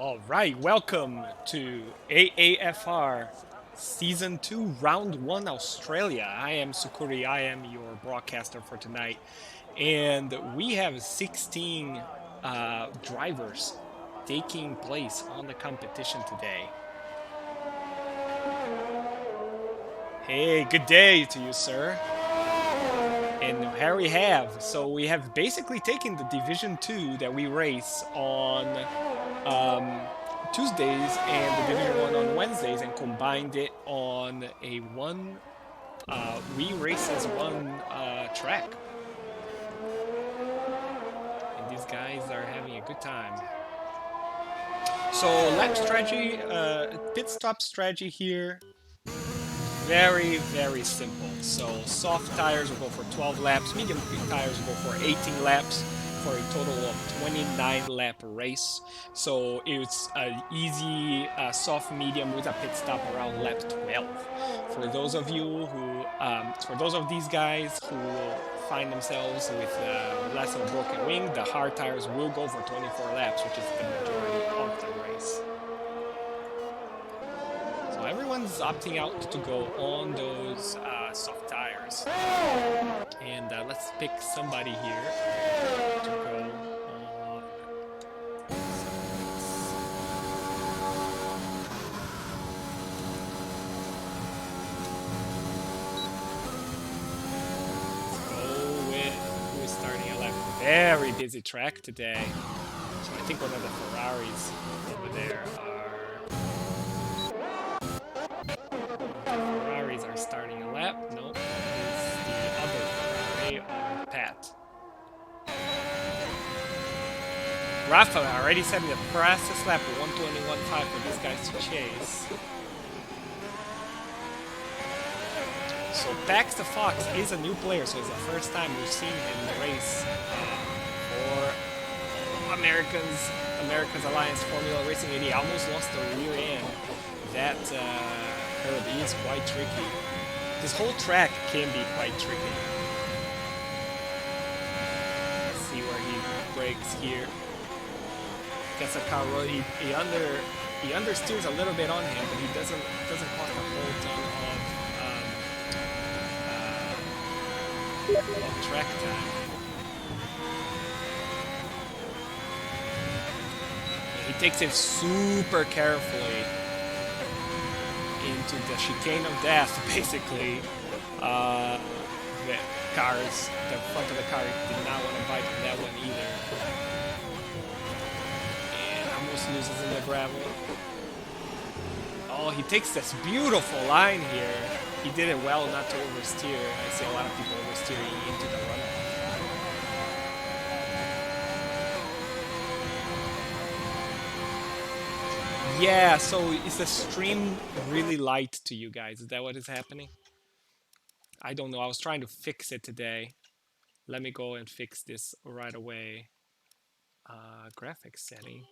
All right, welcome to AAFR Season 2, Round 1 Australia. I am Sukuri, I am your broadcaster for tonight. And we have 16 drivers taking place on the competition today. Hey, good day to you, sir. And here we have. So we have basically taken the Division 2 that we race on Tuesdays and the Division 1 on Wednesdays and combined it on a one we races one track. And these guys are having a good time. So lap strategy, pit stop strategy here, very, very simple. So soft tires will go for 12 laps, medium tires will go for 18 laps for a total of 29 lap race. So it's an easy soft medium with a pit stop around lap 12. For those of these guys who find themselves with less of a broken wing, the hard tires will go for 24 laps, which is the majority of the race. So everyone's opting out to go on those soft tires. And let's pick somebody here to go on. Let's go with who is starting 11. Very busy track today. So I think one of the Ferraris over there Ferraris are starting a lap. No, it's the other Ferrari on Pat. Rafa already setting the fastest lap at 1:21.5 for these guys to chase. So Pax the Fox is a new player, so it's the first time we've seen him in the race for America's Alliance Formula Racing, and he almost lost the rear end. That curve is quite tricky. This whole track can be quite tricky. Let's see where he breaks here. Gets a car roll. He understeers a little bit on him, but he doesn't cost a whole ton of track time. And he takes it super carefully into the chicane of death, basically. The front of the car did not want to bite on that one either. And almost loses in the gravel. Oh, he takes this beautiful line here. He did it well not to oversteer. I see a lot of people oversteering into the runoff. Yeah, so is the stream really light to you guys? Is that what is happening? I don't know. I was trying to fix it today. Let me go and fix this right away. Graphics setting.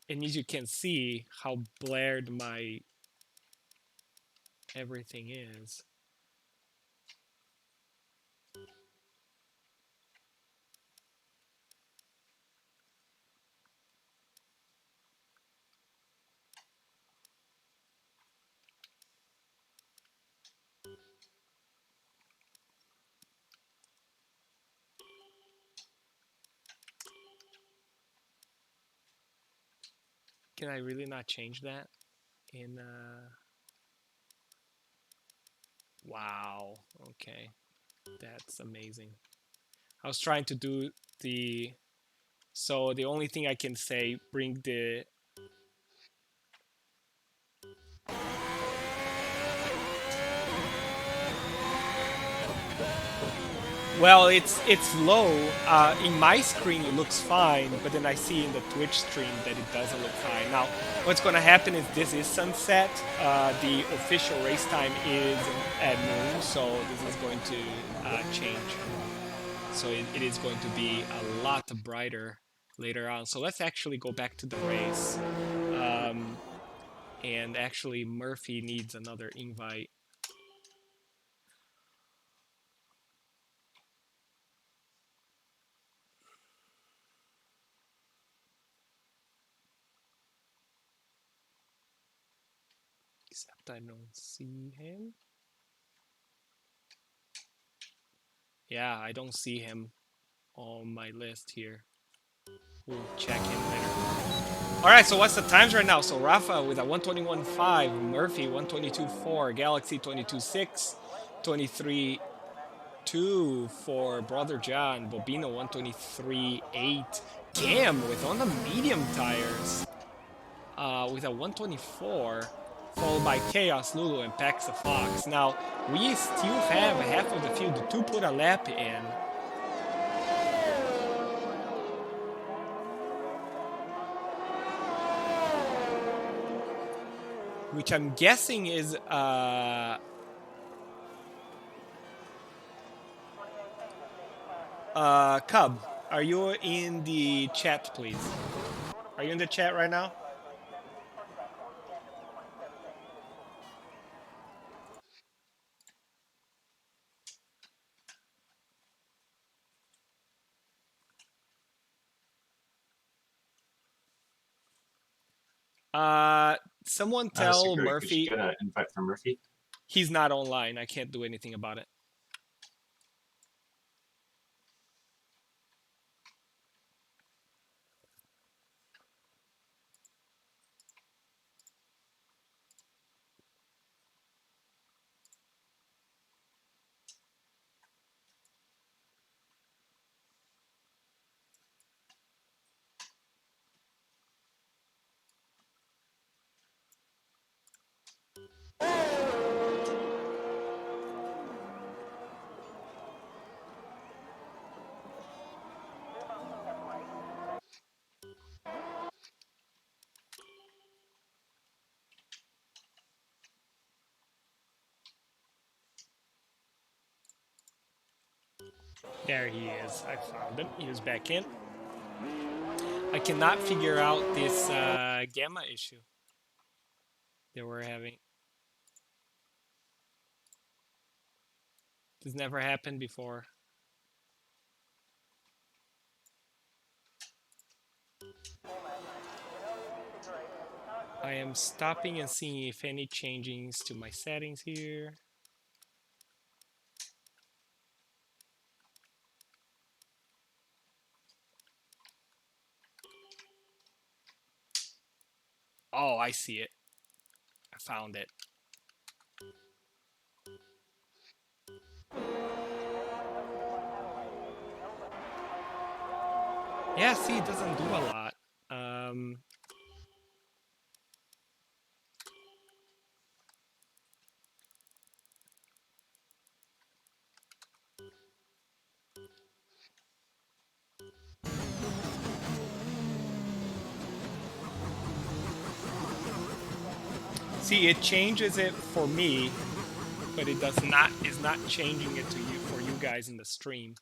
And as you can see how blared my everything is. Can I really not change that? Wow, okay, that's amazing. I was trying to do so the only thing I can say, bring the well, it's low. In my screen it looks fine, but then I see in the Twitch stream that it doesn't look fine. Now, what's going to happen is this is sunset. The official race time is at noon, so this is going to change. So it is going to be a lot brighter later on. So let's actually go back to the race. And actually, Murphy needs another invite. Except I don't see him. Yeah, I don't see him on my list here. We'll check him later. All right, so what's the times right now? So Rafa with a 121.5, Murphy 122.4, Galaxy 22.6, 23.2 for Brother John, Bobino 123.8, Cam with on the medium tires with a 124, followed by Chaos, Lulu, and Pax the Fox. Now, we still have half of the field to put a lap in. Which I'm guessing is Cub. Are you in the chat, please? Are you in the chat right now? Someone tell Security, Murphy. could you get an invite from Murphy? He's not online. I can't do anything about it. There he is. I found him. He was back in. I cannot figure out this gamma issue that we're having. This never happened before. I am stopping and seeing if any changings to my settings here. Oh, I see it. I found it. Yeah, see, it doesn't do a lot. See, it changes it for me, but it does not is not changing it to you for you guys in the stream.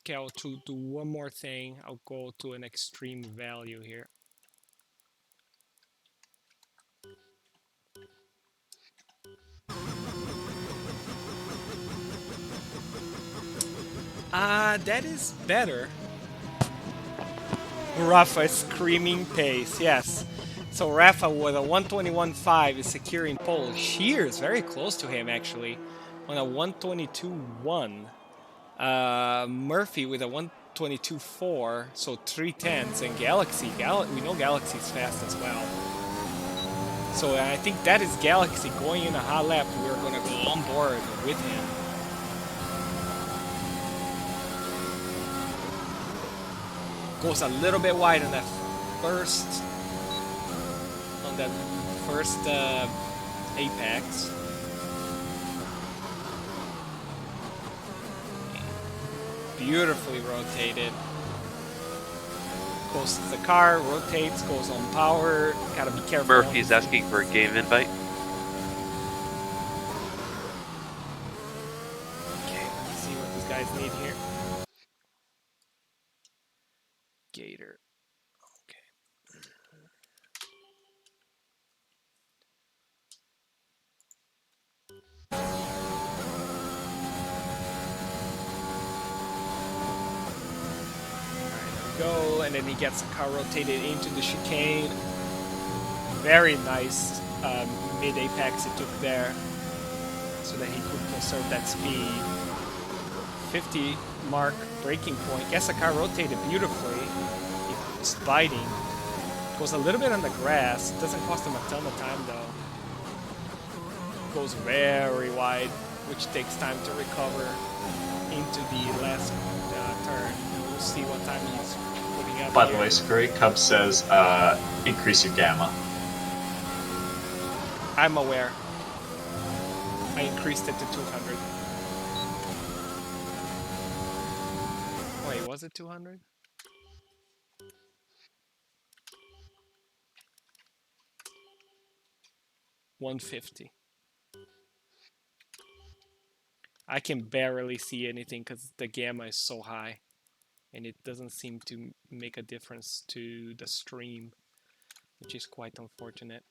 Okay, I'll do one more thing. I'll go to an extreme value here. That is better. Rafa screaming pace, yes. So Rafa with a 121.5 is securing pole. Shears very close to him actually on a 122.1. Murphy with a 122.4, so 3/10s, and Galaxy. We know Galaxy's fast as well. So I think that is Galaxy going in a hot lap. We're going to go on board with him. Goes a little bit wide on that first apex. Beautifully rotated. Goes to the car, rotates, goes on power. Gotta be careful. Murphy's asking for a game invite. Okay, let's see what these guys need here. Gator. Go, and then he gets the car rotated into the chicane. Very nice mid-apex he took there so that he could conserve that speed. 50 mark braking point. Gets the car rotated beautifully. It's biting. Goes a little bit on the grass. Doesn't cost him a ton of time though. Goes very wide, which takes time to recover into the last turn. We'll see what time he's putting up. By the way, Scurry Cub says increase your gamma. I'm aware. I increased it to 200. Wait, was it 200? $150. I can barely see anything because the gamma is so high, and it doesn't seem to make a difference to the stream, which is quite unfortunate.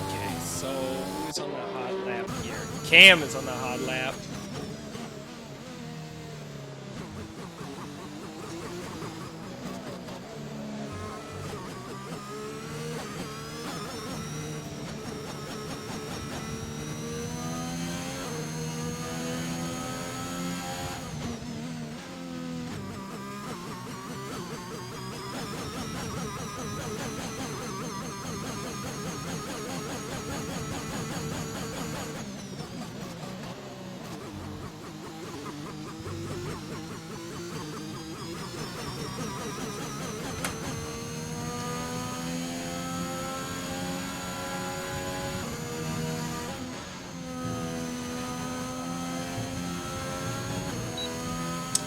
Okay, so who's on the hot lap here? Cam is on the hot lap.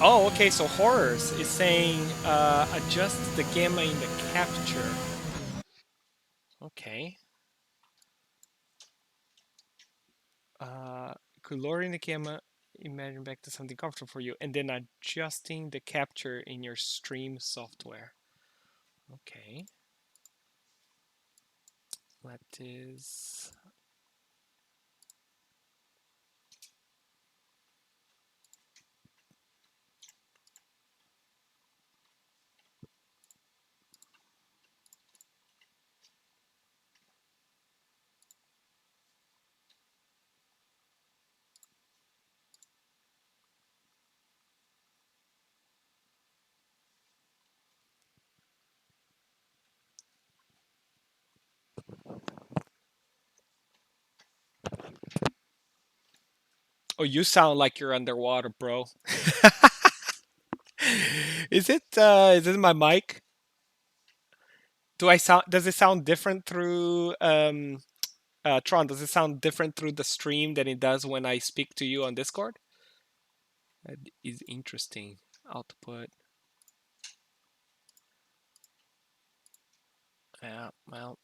Oh, okay, so Horrors is saying adjust the gamma in the capture. Okay. Could lowering the gamma imagine back to something comfortable for you, and then adjusting the capture in your stream software. Okay. That is... Oh, you sound like you're underwater, bro. Is it my mic? Does it sound different through Tron? Does it sound different through the stream than it does when I speak to you on Discord? That is interesting. Output. Yeah, well.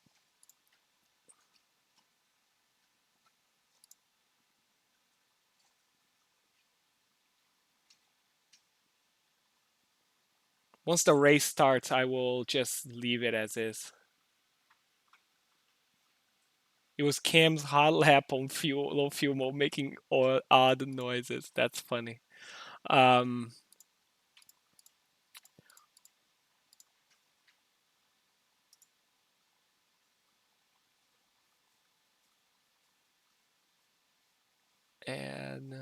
Once the race starts, I will just leave it as is. It was Cam's hot lap on low fuel mode, making odd noises. That's funny. Um, and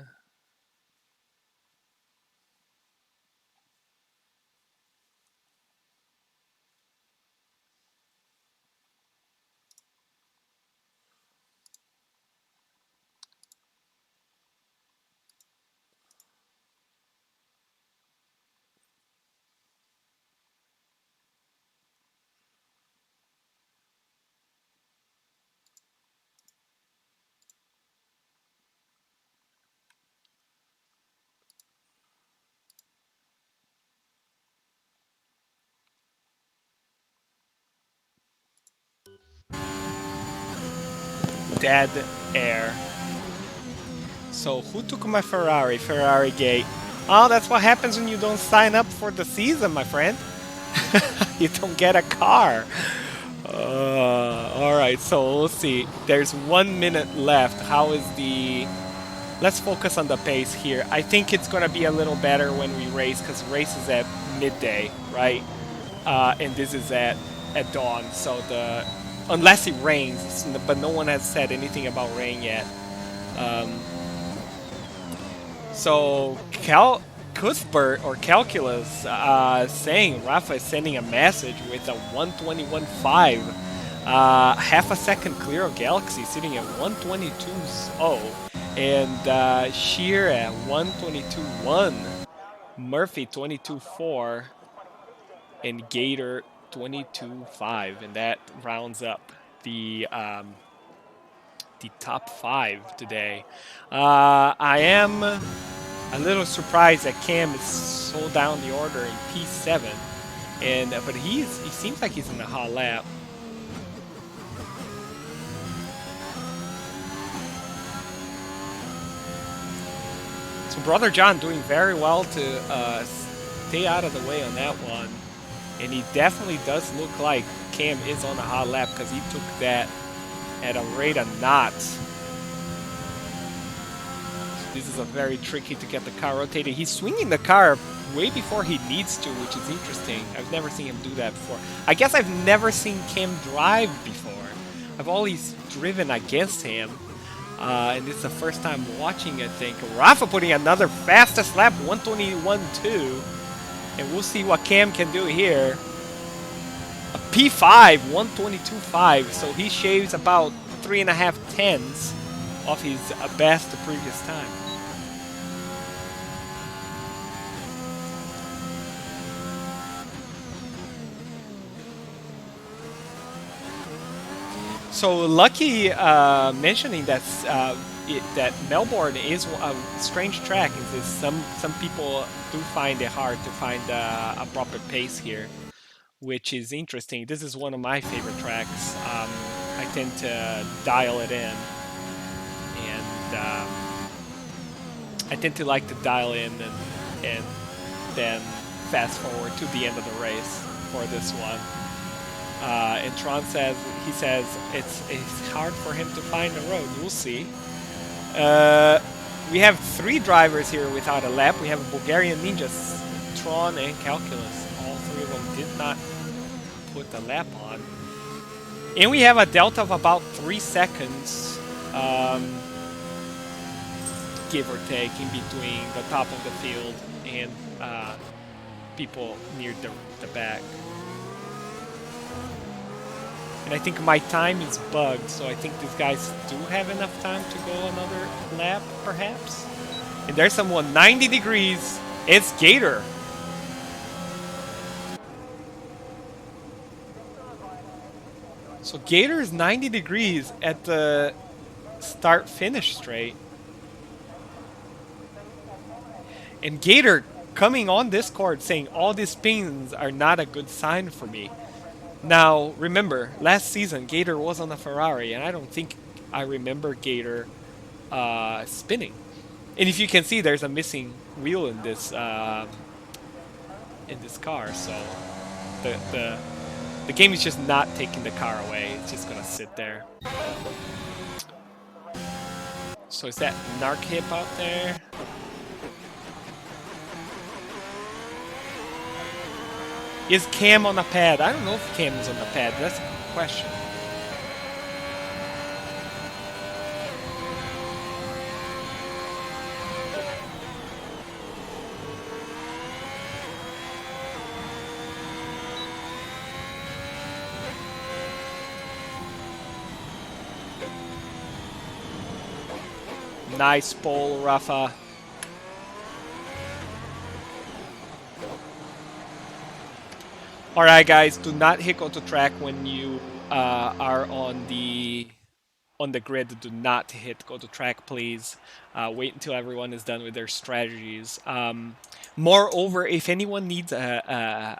dead air. So who took my Ferrari? Ferrari gate. Oh, that's what happens when you don't sign up for the season, my friend. You don't get a car. All right, so we'll see. There's 1 minute left. How is the let's focus on the pace here. I think it's gonna be a little better when we race because race is at midday, right? And this is at dawn. So the unless it rains, but no one has said anything about rain yet. Um, so Cuthbert or Calculus saying Rafa is sending a message with a 121.5. Half a second clear of Galaxy, sitting at 122.0. And Sheer at 122.1. Murphy 22.4. And Gator 22.5. And that rounds up the top 5 today. I am a little surprised that Cam is so down the order in P7, but he seems like he's in a hot lap. So Brother John doing very well to stay out of the way on that one, and he definitely does look like Cam is on a hot lap because he took that at a rate of knots. This is a very tricky to get the car rotated. He's swinging the car way before he needs to, which is interesting. I've never seen him do that before. I guess I've never seen Cam drive before. I've always driven against him. And this is the first time watching, I think. Rafa putting another fastest lap, 121.2. And we'll see what Cam can do here. A P5, 122.5. So he shaves about 3.5 tenths off his best the previous time. So Lucky mentioning that that Melbourne is a strange track. Is some people do find it hard to find a proper pace here, which is interesting. This is one of my favorite tracks. I tend to dial it in, and I tend to like to dial in and then fast forward to the end of the race for this one. And Tron says it's hard for him to find a road. We'll see. We have 3 drivers here without a lap. We have a Bulgarian Ninjas, Tron, and Calculus. All 3 of them did not put the lap on. And we have a delta of about 3 seconds, give or take, in between the top of the field and people near the back. And I think my time is bugged, so I think these guys do have enough time to go another lap, perhaps. And there's someone 90 degrees. It's Gator. So Gator is 90 degrees at the start-finish straight. And Gator coming on Discord saying all these spins are not a good sign for me. Now, remember, last season, Gator was on a Ferrari, and I don't think I remember Gator spinning. And if you can see, there's a missing wheel in this car, so the game is just not taking the car away. It's just gonna sit there. So is that Narc Hip out there? Is Cam on the pad? I don't know if Cam is on the pad. That's a good question. Nice pole, Rafa. Alright guys, do not hit go to track when you are on the grid. Do not hit go to track, please. Wait until everyone is done with their strategies. Moreover, if anyone needs an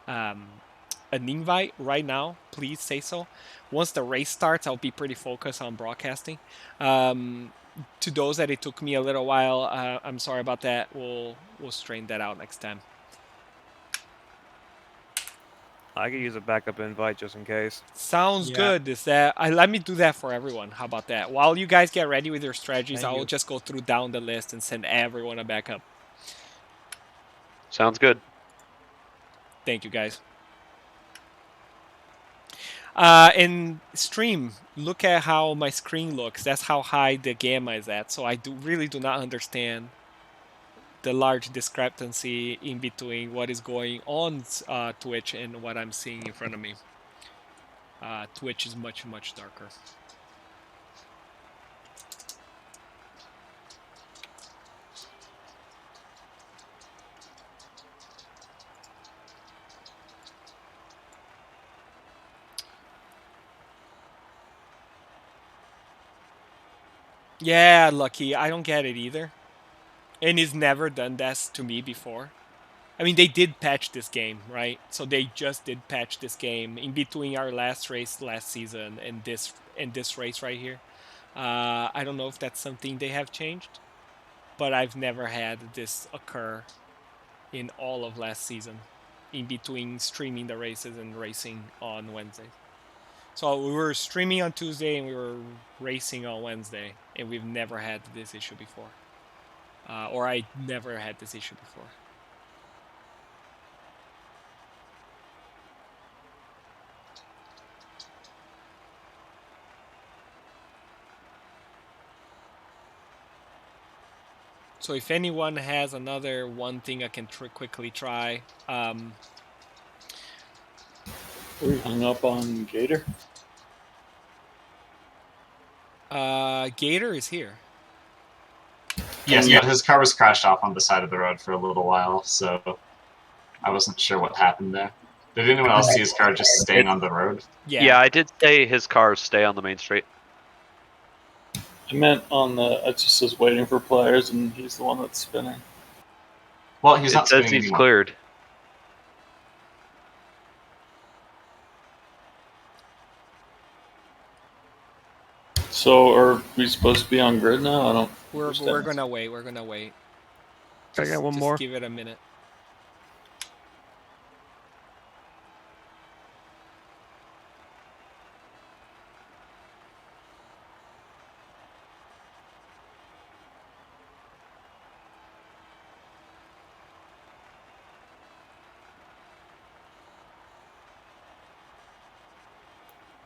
invite right now, please say so. Once the race starts, I'll be pretty focused on broadcasting. To those that it took me a little while, I'm sorry about that. We'll straighten that out next time. I could use a backup invite just in case. Sounds Yeah. good. Is that let me do that for everyone. How about that? While you guys get ready with your strategies, Thank I'll you. just go through down the list and send everyone a backup. Sounds good. Thank you, guys. In stream, look at how my screen looks. That's how high the gamma is at. So I really do not understand the large discrepancy in between what is going on Twitch and what I'm seeing in front of me. Twitch is much, much darker. Yeah, Lucky. I don't get it either. And he's never done this to me before. I mean, they did patch this game, right? So they just did patch this game in between our last race last season and this race right here. I don't know if that's something they have changed, but I've never had this occur in all of last season, in between streaming the races and racing on Wednesday. So we were streaming on Tuesday and we were racing on Wednesday, and we've never had this issue before, or I never had this issue before. So if anyone has another one thing I can quickly try, We hung up on Gator. Gator is here. Yes, but his car was crashed off on the side of the road for a little while, so I wasn't sure what happened there. Did anyone else see his car just staying on the road? Yeah, I did say his cars stay on the main street. I meant on the. It just says waiting for players, and he's the one that's spinning. Well, he's not It says spinning he's anymore. cleared. So, are we supposed to be on grid now? I don't. We're understand. gonna wait. We're gonna wait. Can I get one Just more? give it a minute.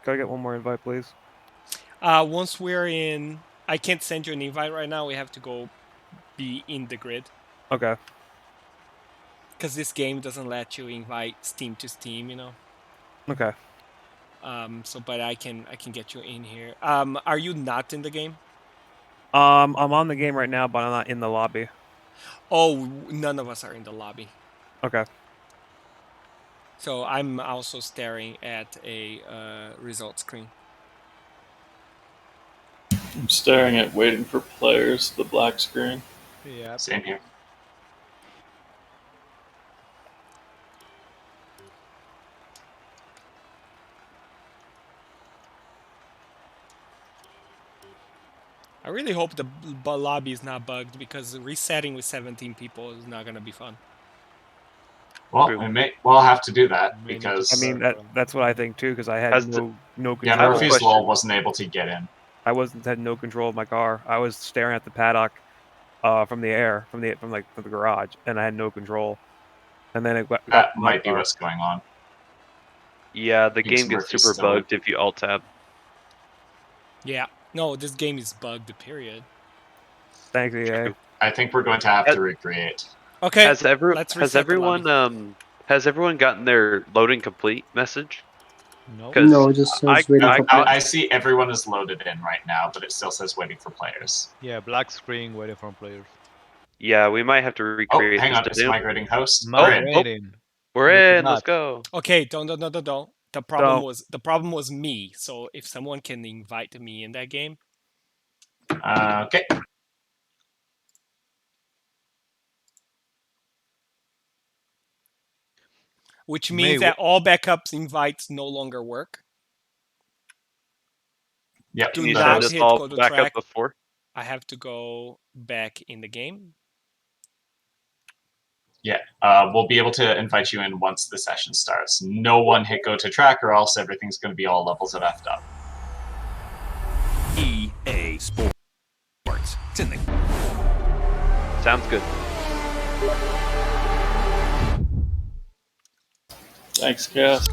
Can I get one more invite, please? Once we're in, I can't send you an invite right now. We have to go be in the grid Okay. because this game doesn't let you invite Steam to Steam. You know. Okay. So, but I can get you in here. Are you not in the game? I'm on the game right now, but I'm not in the lobby. Oh, none of us are in the lobby. Okay. So I'm also staring at a result screen. I'm staring at waiting for players. The black screen. Yeah. Same here. I really hope the lobby is not bugged because resetting with 17 people is not gonna be fun. Well, True. we'll have to do that We need to because I mean that's what I think too, because I had Has no yeah, control. I have a Murphy's question. Law wasn't able to get in. I had no control of my car. I was staring at the paddock from the air, from the garage, and I had no control. And then it got That to my might be car. what's going on. Yeah, the Because game gets Murphy's super still in. bugged if you alt tab. Yeah. No, this game is bugged. Period. Thanks, EA. True. I think we're going to have to recreate. Okay. Has let's reset the lobby. has everyone gotten their loading complete message? No. 'Cause No, it just says waiting for players. I see everyone is loaded in right now, but it still says waiting for players. Yeah, black screen waiting for players. Yeah, we might have to Oh, recreate hang this on, to it's do. migrating host. We're in. Migrating. We're Look at in. Let's that. go. Okay. Don't. The problem was me. So if someone can invite me in that game. Okay. Which means that all backups invites no longer work. Yep. Do Can you not send us hit all go to back track. up before? I have to go back in the game. Yeah, we'll be able to invite you in once the session starts. No one hit go to track, or else everything's going to be all levels of effed up. EA Sports. It's in the Sounds good. Thanks, Cass.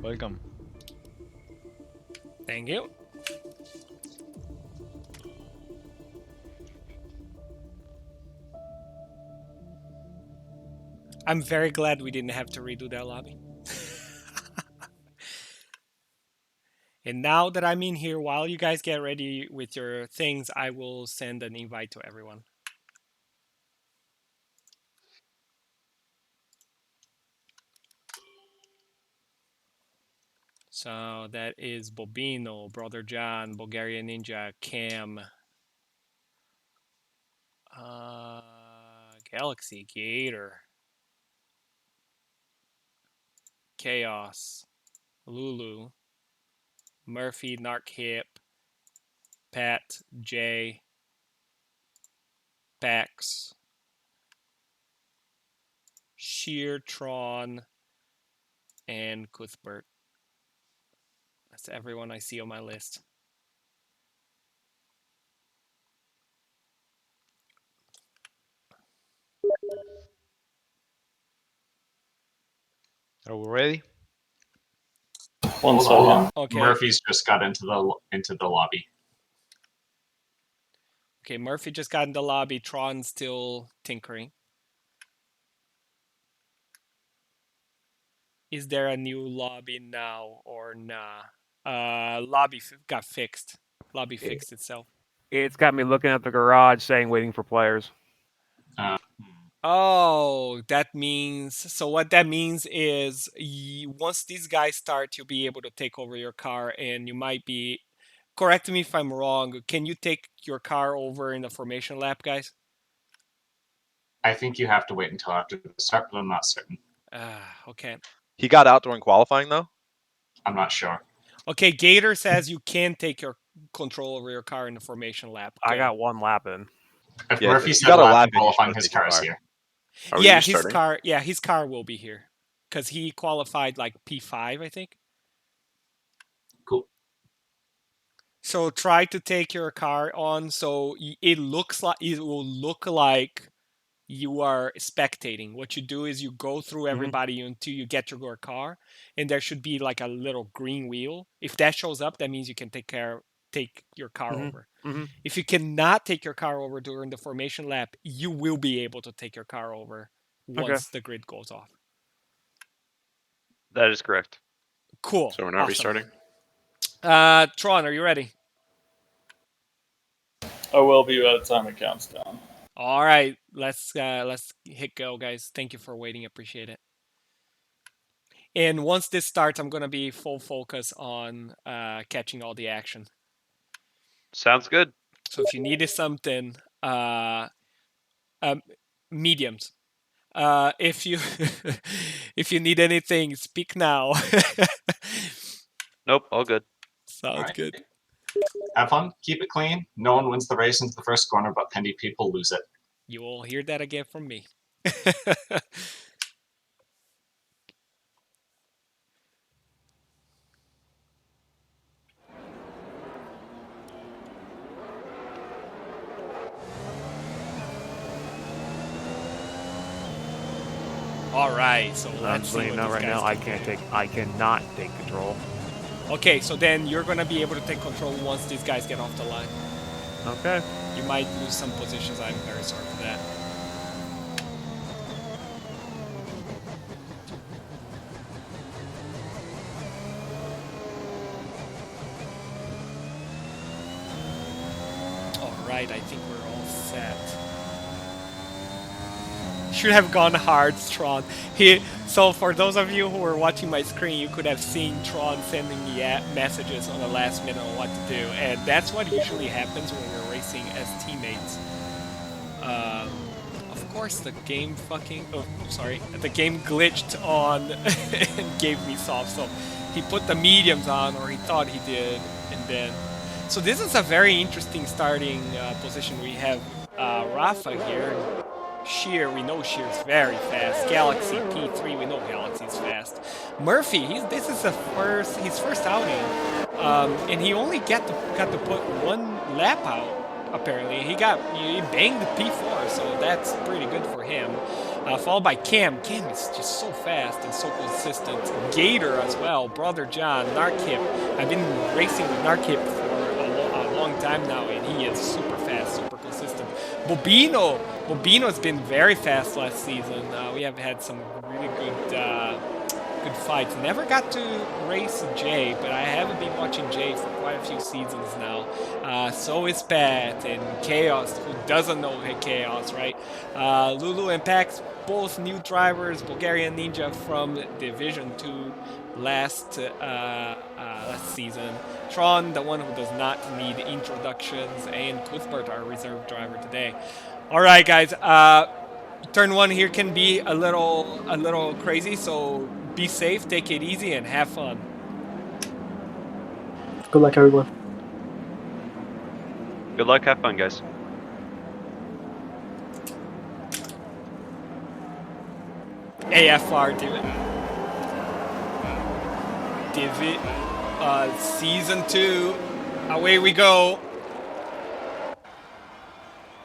Welcome. Thank you. I'm very glad we didn't have to redo that lobby. And now that I'm in here, while you guys get ready with your things, I will send an invite to everyone. So that is Bobino, Brother John, Bulgarian Ninja, Cam, Galaxy, Gator, Chaos, Lulu, Murphy, Narc Hip, Pat, Jay, Pax, Sheertron, and Cuthbert. That's everyone I see on my list. Are we ready? One Hold on. second. Okay. Murphy's just got into the lobby. Okay, Murphy just got in the lobby. Tron's still tinkering. Is there a new lobby now or nah? Lobby got fixed. Lobby fixed itself. It's got me looking at the garage saying waiting for players. Oh, that means, so what that means is once these guys start, you'll be able to take over your car, and you might be, correct me if I'm wrong, can you take your car over in the formation lap, guys? I think you have to wait until after the start, but I'm not certain. Okay. He got out during qualifying though. I'm not sure. Okay, Gator says you can take your control over your car in the formation lap. I Good. got one lap in. If Yeah, Murphy if you said got a lap lap in in, you should qualifying, go his take your car is car. here. Are Yeah, you his starting? car. Yeah, his car will be here because he qualified like P5, I think. Cool. So try to take your car on so it looks like it will look like you are spectating. What you do is you go through everybody until you get your car, and there should be like a little green wheel. If that shows up, that means you can take your car over. If you cannot take your car over during the formation lap, you will be able to take your car over once the grid goes off. That is correct. Cool. So we're not Awesome. restarting. Tron, are you ready? I will be by the time it counts down. All right, let's hit go, guys. Thank you for waiting. Appreciate it. And once this starts, I'm gonna be full focus on catching all the action. Sounds good. So if you needed something, mediums. If you if you need anything, speak now. Nope, all good. Sounds Alright. good. Have fun. Keep it clean. No one wins the race into the first corner, but Pendy people lose it. You will hear that again from me. All right, so I'm let's just see letting you what know these right now. guys I cannot take control. Okay, so then you're gonna be able to take control once these guys get off the line. Okay. You might lose some positions. I'm very sorry for that. All right, I think we're all set. should have gone hard, Tron. So for those of you who were watching my screen, you could have seen Tron sending me messages on the last minute on what to do, and that's what usually happens when we're racing as teammates. Of course, the game the game glitched on and gave me soft, so he put the mediums on, or he thought he did, and then... So this is a very interesting starting position. We have Rafa here. Sheer, we know Sheer's very fast. Galaxy P3, we know Galaxy's fast. Murphy, this is his first outing, and he only got to put one lap out. Apparently, he banged the P4, so that's pretty good for him. Followed by Cam. Cam is just so fast and so consistent. Gator as well. Brother John, Narkip. I've been racing with Narkip for a long time now, and he is super fast, super consistent. Bobino's been very fast last season. We have had some really good fights. Never got to race Jay, but I haven't been watching Jay for quite a few seasons now. So is Pat and Chaos, who doesn't know Chaos, right? Lulu and Pax, both new drivers. Bulgarian Ninja from Division 2 last season. Tron, the one who does not need introductions, and Cuthbert, our reserve driver today. All right, guys. Turn 1 here can be a little crazy, so be safe, take it easy, and have fun. Good luck, everyone. Good luck, have fun, guys. AAFR Season 2. Away we go.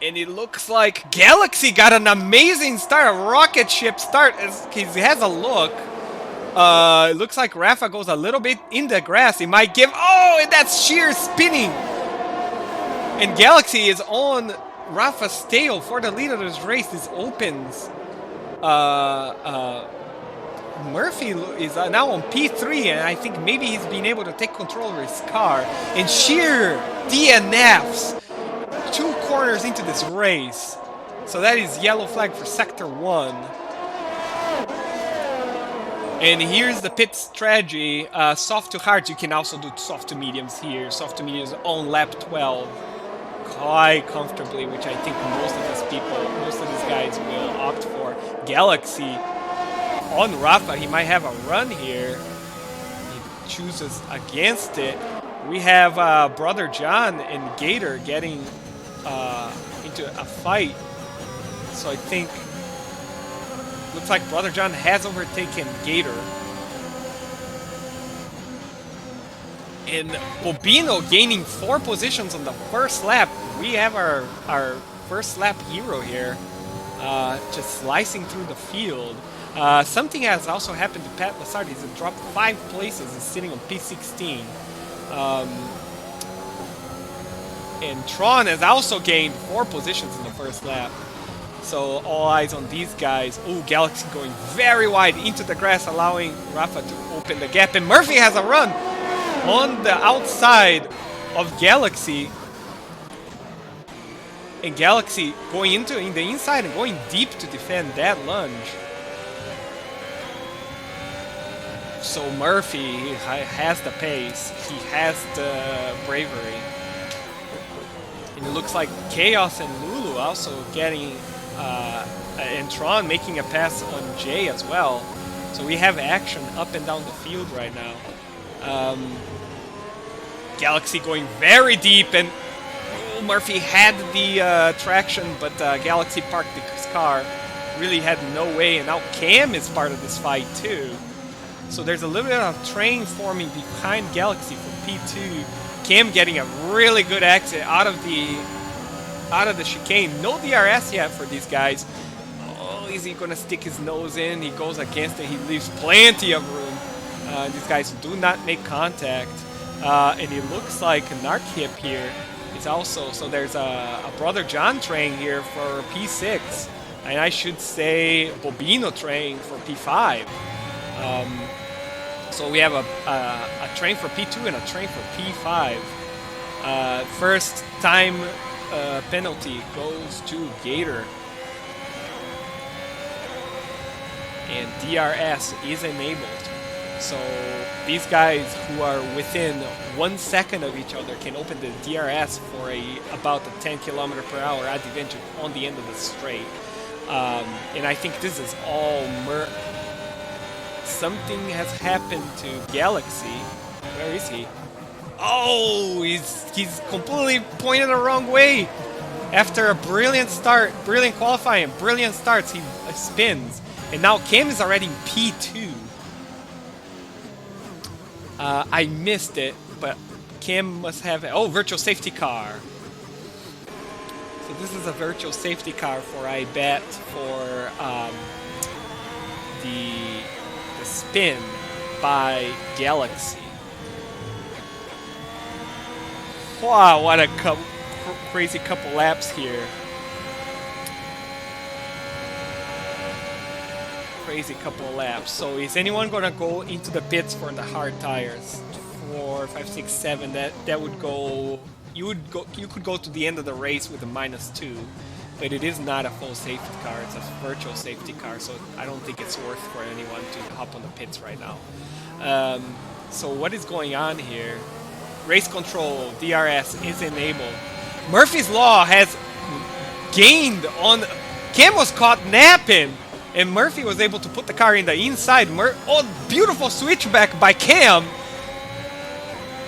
And it looks like Galaxy got an amazing start, a rocket ship start. He has a look. It looks like Rafa goes a little bit in the grass. He might give... Oh, and that's sheer spinning. And Galaxy is on Rafa's tail for the lead of this race. This opens. Murphy is now on P3, and I think maybe he's been able to take control of his car. And sheer DNFs 2 corners into this race. So that is yellow flag for Sector 1. And here's the pit strategy. Soft to hards, you can also do soft to mediums here. Soft to mediums on lap 12. Quite comfortably, which I think most of these guys will opt for. Galaxy on Rafa, he might have a run here. He chooses against it. We have Brother John and Gator getting into a fight. So I think looks like Brother John has overtaken Gator. And Bobino gaining 4 positions on the first lap. We have our first lap hero here, just slicing through the field. Something has also happened to Pat Lassard. He's dropped 5 places. He's sitting on P16. And Tron has also gained 4 positions in the first lap. So all eyes on these guys. Oh, Galaxy going very wide into the grass, allowing Rafa to open the gap. And Murphy has a run on the outside of Galaxy. And Galaxy going in the inside and going deep to defend that lunge. So Murphy has the pace. He has the bravery. And it looks like Chaos and Lulu also getting... and Tron making a pass on Jay as well. So we have action up and down the field right now. Galaxy going very deep, and Murphy had the traction, but Galaxy parked his car. Really had no way, and now Cam is part of this fight too. So there's a little bit of train forming behind Galaxy for P2. Cam getting a really good exit out of the chicane. No DRS yet for these guys. Oh, is he gonna stick his nose in? He goes against it. He leaves plenty of room. These guys do not make contact. And it looks like Narkhip here is also... So there's a Brother John train here for P6. And I should say Bobino train for P5. So we have a train for P2 and a train for P5. First time penalty goes to Gator. and DRS is enabled. So these guys who are within 1 second of each other can open the DRS for about a 10 km/h advantage on the end of the straight. And I think this is all something has happened to Galaxy. Where is he? Oh, he's completely pointed the wrong way. After a brilliant start, brilliant qualifying, brilliant starts, he spins. And now Cam is already in P2. I missed it, but Cam must have... Oh, virtual safety car. So this is a virtual safety car for, I bet, for the spin by Galaxy. Wow, what a crazy couple laps here. Crazy couple of laps. So is anyone gonna go into the pits for the hard tires? 4, 5, 6, 7. That would go. You could go to the end of the race with a -2, but it is not a full safety car. It's a virtual safety car, so I don't think it's worth for anyone to hop on the pits right now. So what is going on here? Race control, DRS is enabled. Murphy's Law has gained on. Cam was caught napping. And Murphy was able to put the car in the inside. Oh, beautiful switchback by Cam.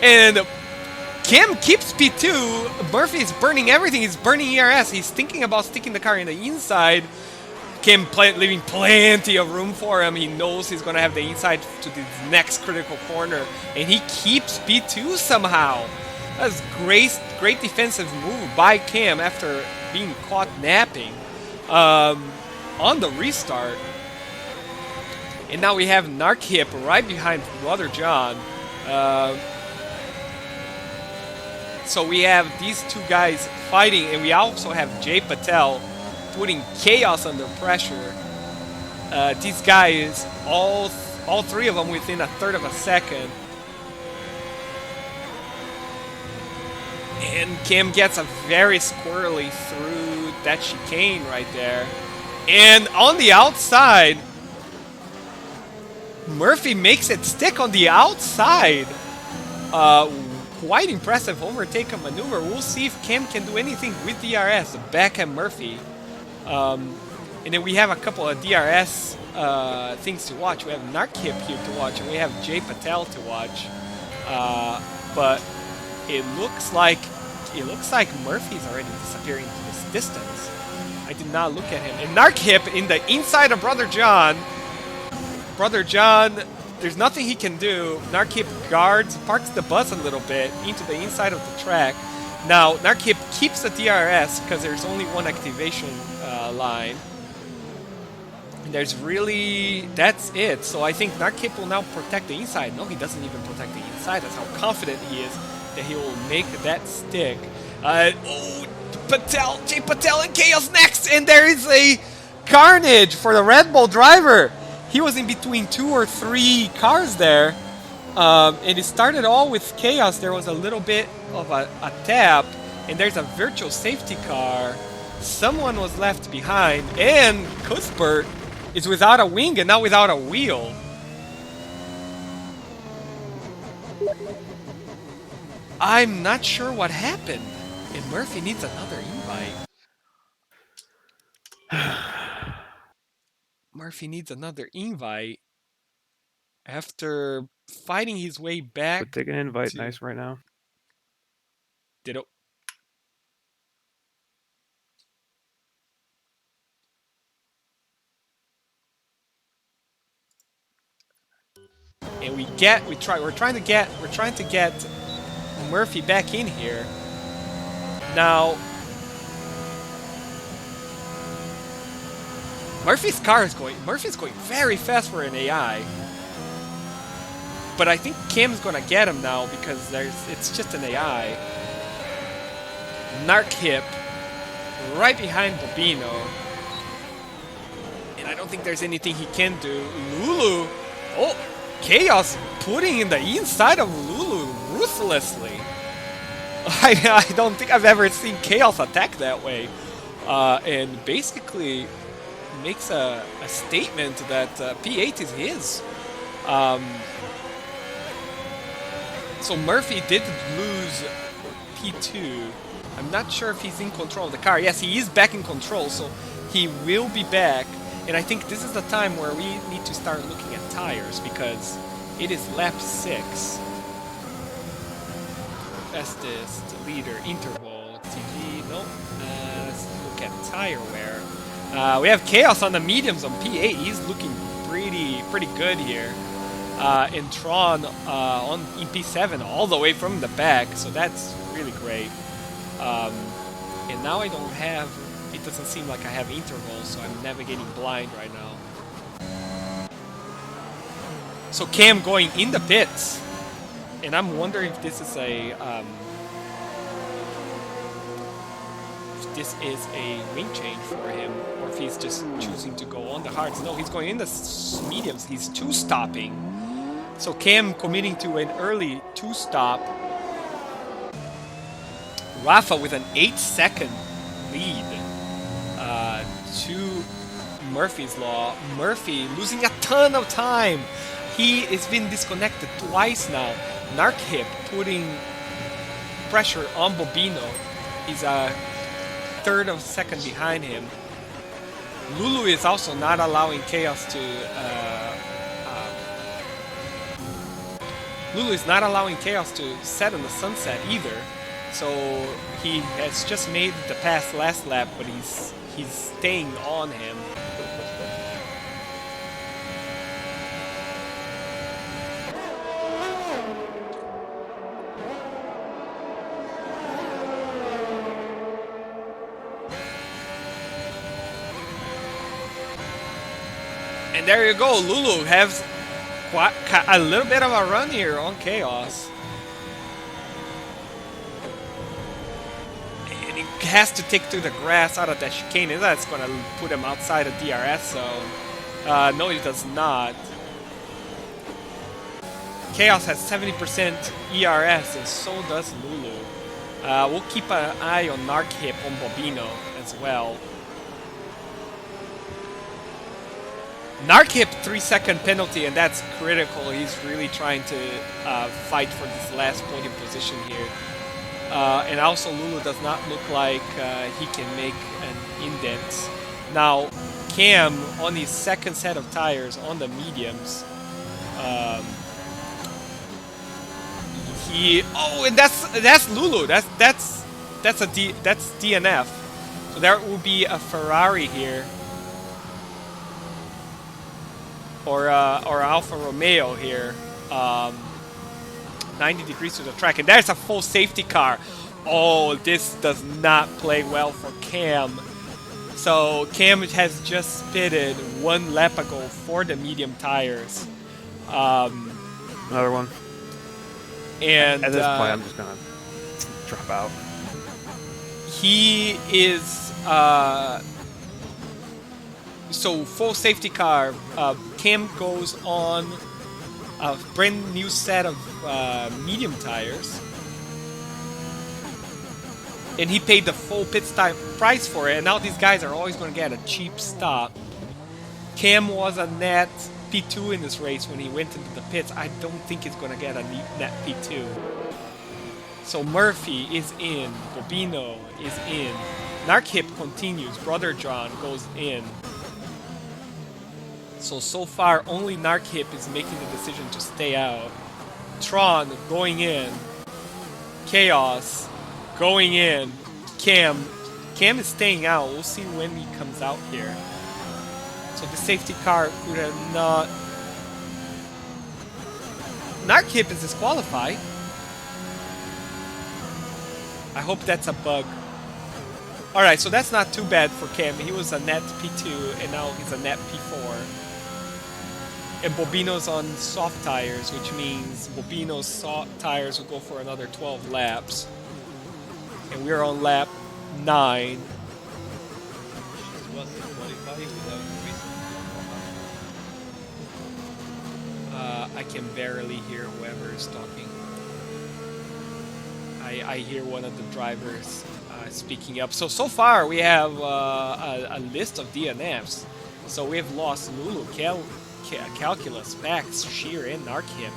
And Cam keeps P2. Murphy is burning everything. He's burning ERS. He's thinking about sticking the car in the inside. Cam leaving plenty of room for him. He knows he's going to have the inside to the next critical corner. And he keeps P2 somehow. That's great defensive move by Cam after being caught napping. On the restart, and now we have Narkhip right behind Brother John. So we have these two guys fighting, and we also have Jay Patel putting Chaos under pressure. These guys, all three of them within a third of a second. And Cam gets a very squirrely through that chicane right there. And on the outside, Murphy makes it stick on the outside. Quite impressive overtake maneuver. We'll see if Cam can do anything with DRS back at Murphy. And then we have a couple of DRS things to watch. We have Narkhip here to watch, and we have Jay Patel to watch. But it looks like Murphy's already disappearing into this distance. I did not look at him. And Narkhip in the inside of Brother John. Brother John, there's nothing he can do. Narkhip guards, parks the bus a little bit into the inside of the track. Now, Narkhip keeps the DRS because there's only one activation line. And there's really... that's it. So I think Narkhip will now protect the inside. No, he doesn't even protect the inside. That's how confident he is that he will make that stick. Jay Patel and Chaos next, and there is a carnage for the Red Bull driver. He was in between 2 or 3 cars there, and it started all with Chaos. There was a little bit of a tap, and there's a virtual safety car. Someone was left behind, and Cuthbert is without a wing and now without a wheel. I'm not sure what happened. And Murphy needs another invite. Murphy needs another invite after fighting his way back. But take an invite, nice right now. Ditto. And we're trying to get Murphy back in here. Now, Murphy's going very fast for an AI. But I think Cam's gonna get him now because it's just an AI. Narkhip right behind Bobino. And I don't think there's anything he can do. Lulu, oh, Chaos putting in the inside of Lulu ruthlessly. I don't think I've ever seen Chaos attack that way. And basically, makes a statement that P8 is his. So Murphy did lose P2. I'm not sure if he's in control of the car. Yes, he is back in control, so he will be back. And I think this is the time where we need to start looking at tires because it is lap 6. Fastest, leader, interval, TV, nope. Let's look at tire wear. We have Chaos on the mediums on P8. He's looking pretty good here. And Tron on P7 all the way from the back, so that's really great. And now I don't have, it doesn't seem like I have intervals, so I'm navigating blind right now. So Cam going in the pits, and I'm wondering if this is a wing change for him, or if he's just choosing to go on the hards. No, he's going in the mediums. He's two-stopping. So Cam committing to an early two-stop. Rafa with an 8-second lead to Murphy's Law. Murphy losing a ton of time. He has been disconnected twice now. Narkhip putting pressure on Bobino. He's a third of a second behind him. Lulu is also not allowing Chaos to Lulu is not allowing Chaos to set on the sunset either. So he has just made the pass last lap, but he's staying on him. And there you go, Lulu has a little bit of a run here on Chaos. And he has to take through the grass out of that chicane, and that's going to put him outside of DRS zone. No, he does not. Chaos has 70% ERS, and so does Lulu. We'll keep an eye on Narkhip on Bobino as well. Narkhip 3-second penalty, and that's critical. He's really trying to fight for this last podium position here. And also Lulu does not look like he can make an indent. Now Cam on his second set of tires on the mediums. And that's Lulu. That's DNF. So there will be a Ferrari here. Or Alfa Romeo here, 90 degrees to the track, and there's a full safety car. Oh, this does not play well for Cam. So Cam has just pitted 1 lap ago for the medium tires. Another one. And at this point, I'm just gonna drop out. He is so full safety car. Cam goes on a brand new set of medium tires, and he paid the full pit stop price for it. And now these guys are always going to get a cheap stop. Cam was a net P2 in this race when he went into the pits. I don't think he's going to get a net P2. So Murphy is in, Bobino is in, Narkhip continues, Brother John goes in. So far, only Narkhip is making the decision to stay out. Tron going in. Chaos going in. Cam is staying out. We'll see when he comes out here. So the safety car could have not... Narkhip is disqualified. I hope that's a bug. Alright, so that's not too bad for Cam. He was a net P2, and now he's a net P4. And Bobino's on soft tires, which means Bobino's soft tires will go for another 12 laps. And we're on lap 9. I can barely hear whoever is talking. I hear one of the drivers speaking up. So far we have a list of DNFs. So we have lost Lulu, Calculus, Pax, Sheer, and Narkhip.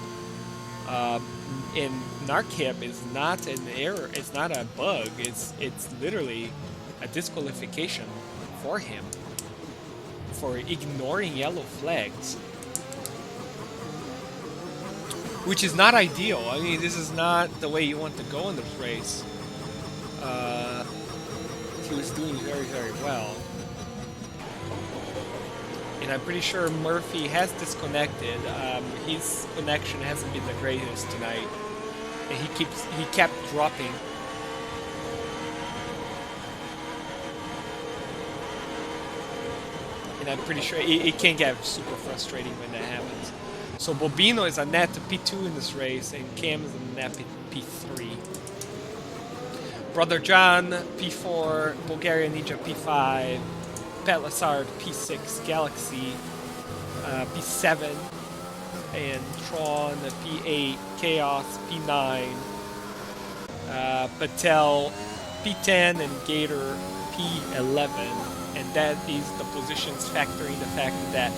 And Narkhip is not an error. It's not a bug. It's literally a disqualification for him for ignoring yellow flags, which is not ideal. I mean, this is not the way you want to go in this race. He was doing very, very well. And I'm pretty sure Murphy has disconnected. His connection hasn't been the greatest tonight. And he kept dropping. And I'm pretty sure it can get super frustrating when that happens. So Bobino is a net P2 in this race, and Cam is a net P3. Brother John, P4, Bulgaria Ninja, P5, Pat Lassard, P6, Galaxy, P7, and Tron, P8, Chaos, P9, Patel, P10, and Gator, P11. And that is the positions factoring the fact that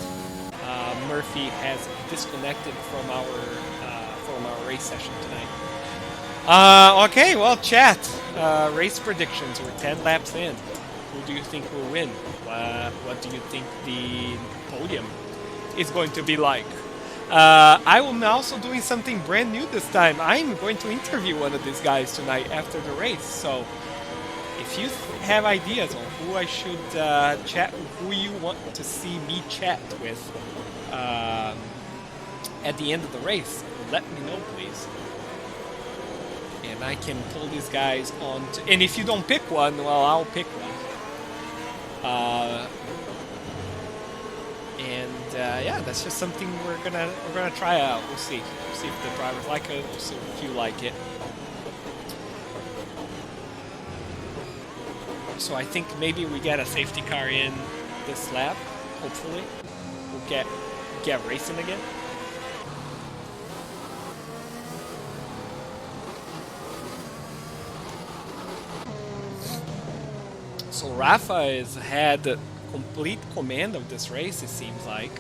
Murphy has disconnected from our race session tonight. Okay, well, chat. Race predictions. We're 10 laps in. Who do you think will win? What do you think the podium is going to be like? I am also doing something brand new this time. I'm going to interview one of these guys tonight after the race. So if you have ideas on who I should chat, who you want to see me chat with at the end of the race, let me know, please. And I can pull these guys on. And if you don't pick one, well, I'll pick one. Yeah, that's just something we're gonna try out. We'll see. We'll see if the drivers like it. We'll see if you like it. So I think maybe we get a safety car in this lap. Hopefully, we'll get racing again. So Rafa has had complete command of this race, it seems like.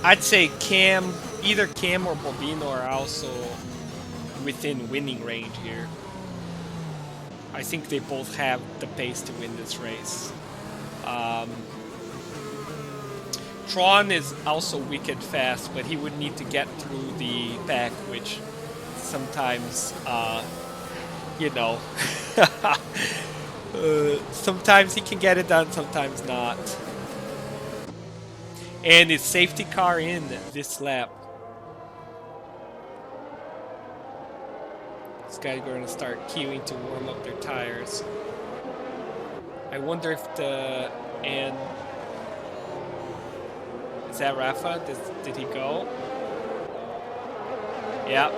I'd say either Cam or Bobino are also within winning range here. I think they both have the pace to win this race. Tron is also wicked fast, but he would need to get through the pack, which sometimes, you know, sometimes he can get it done, sometimes not. And his safety car in this lap. These guys are going to start queuing to warm up their tires. I wonder if is that Rafa? Did he go? Yeah.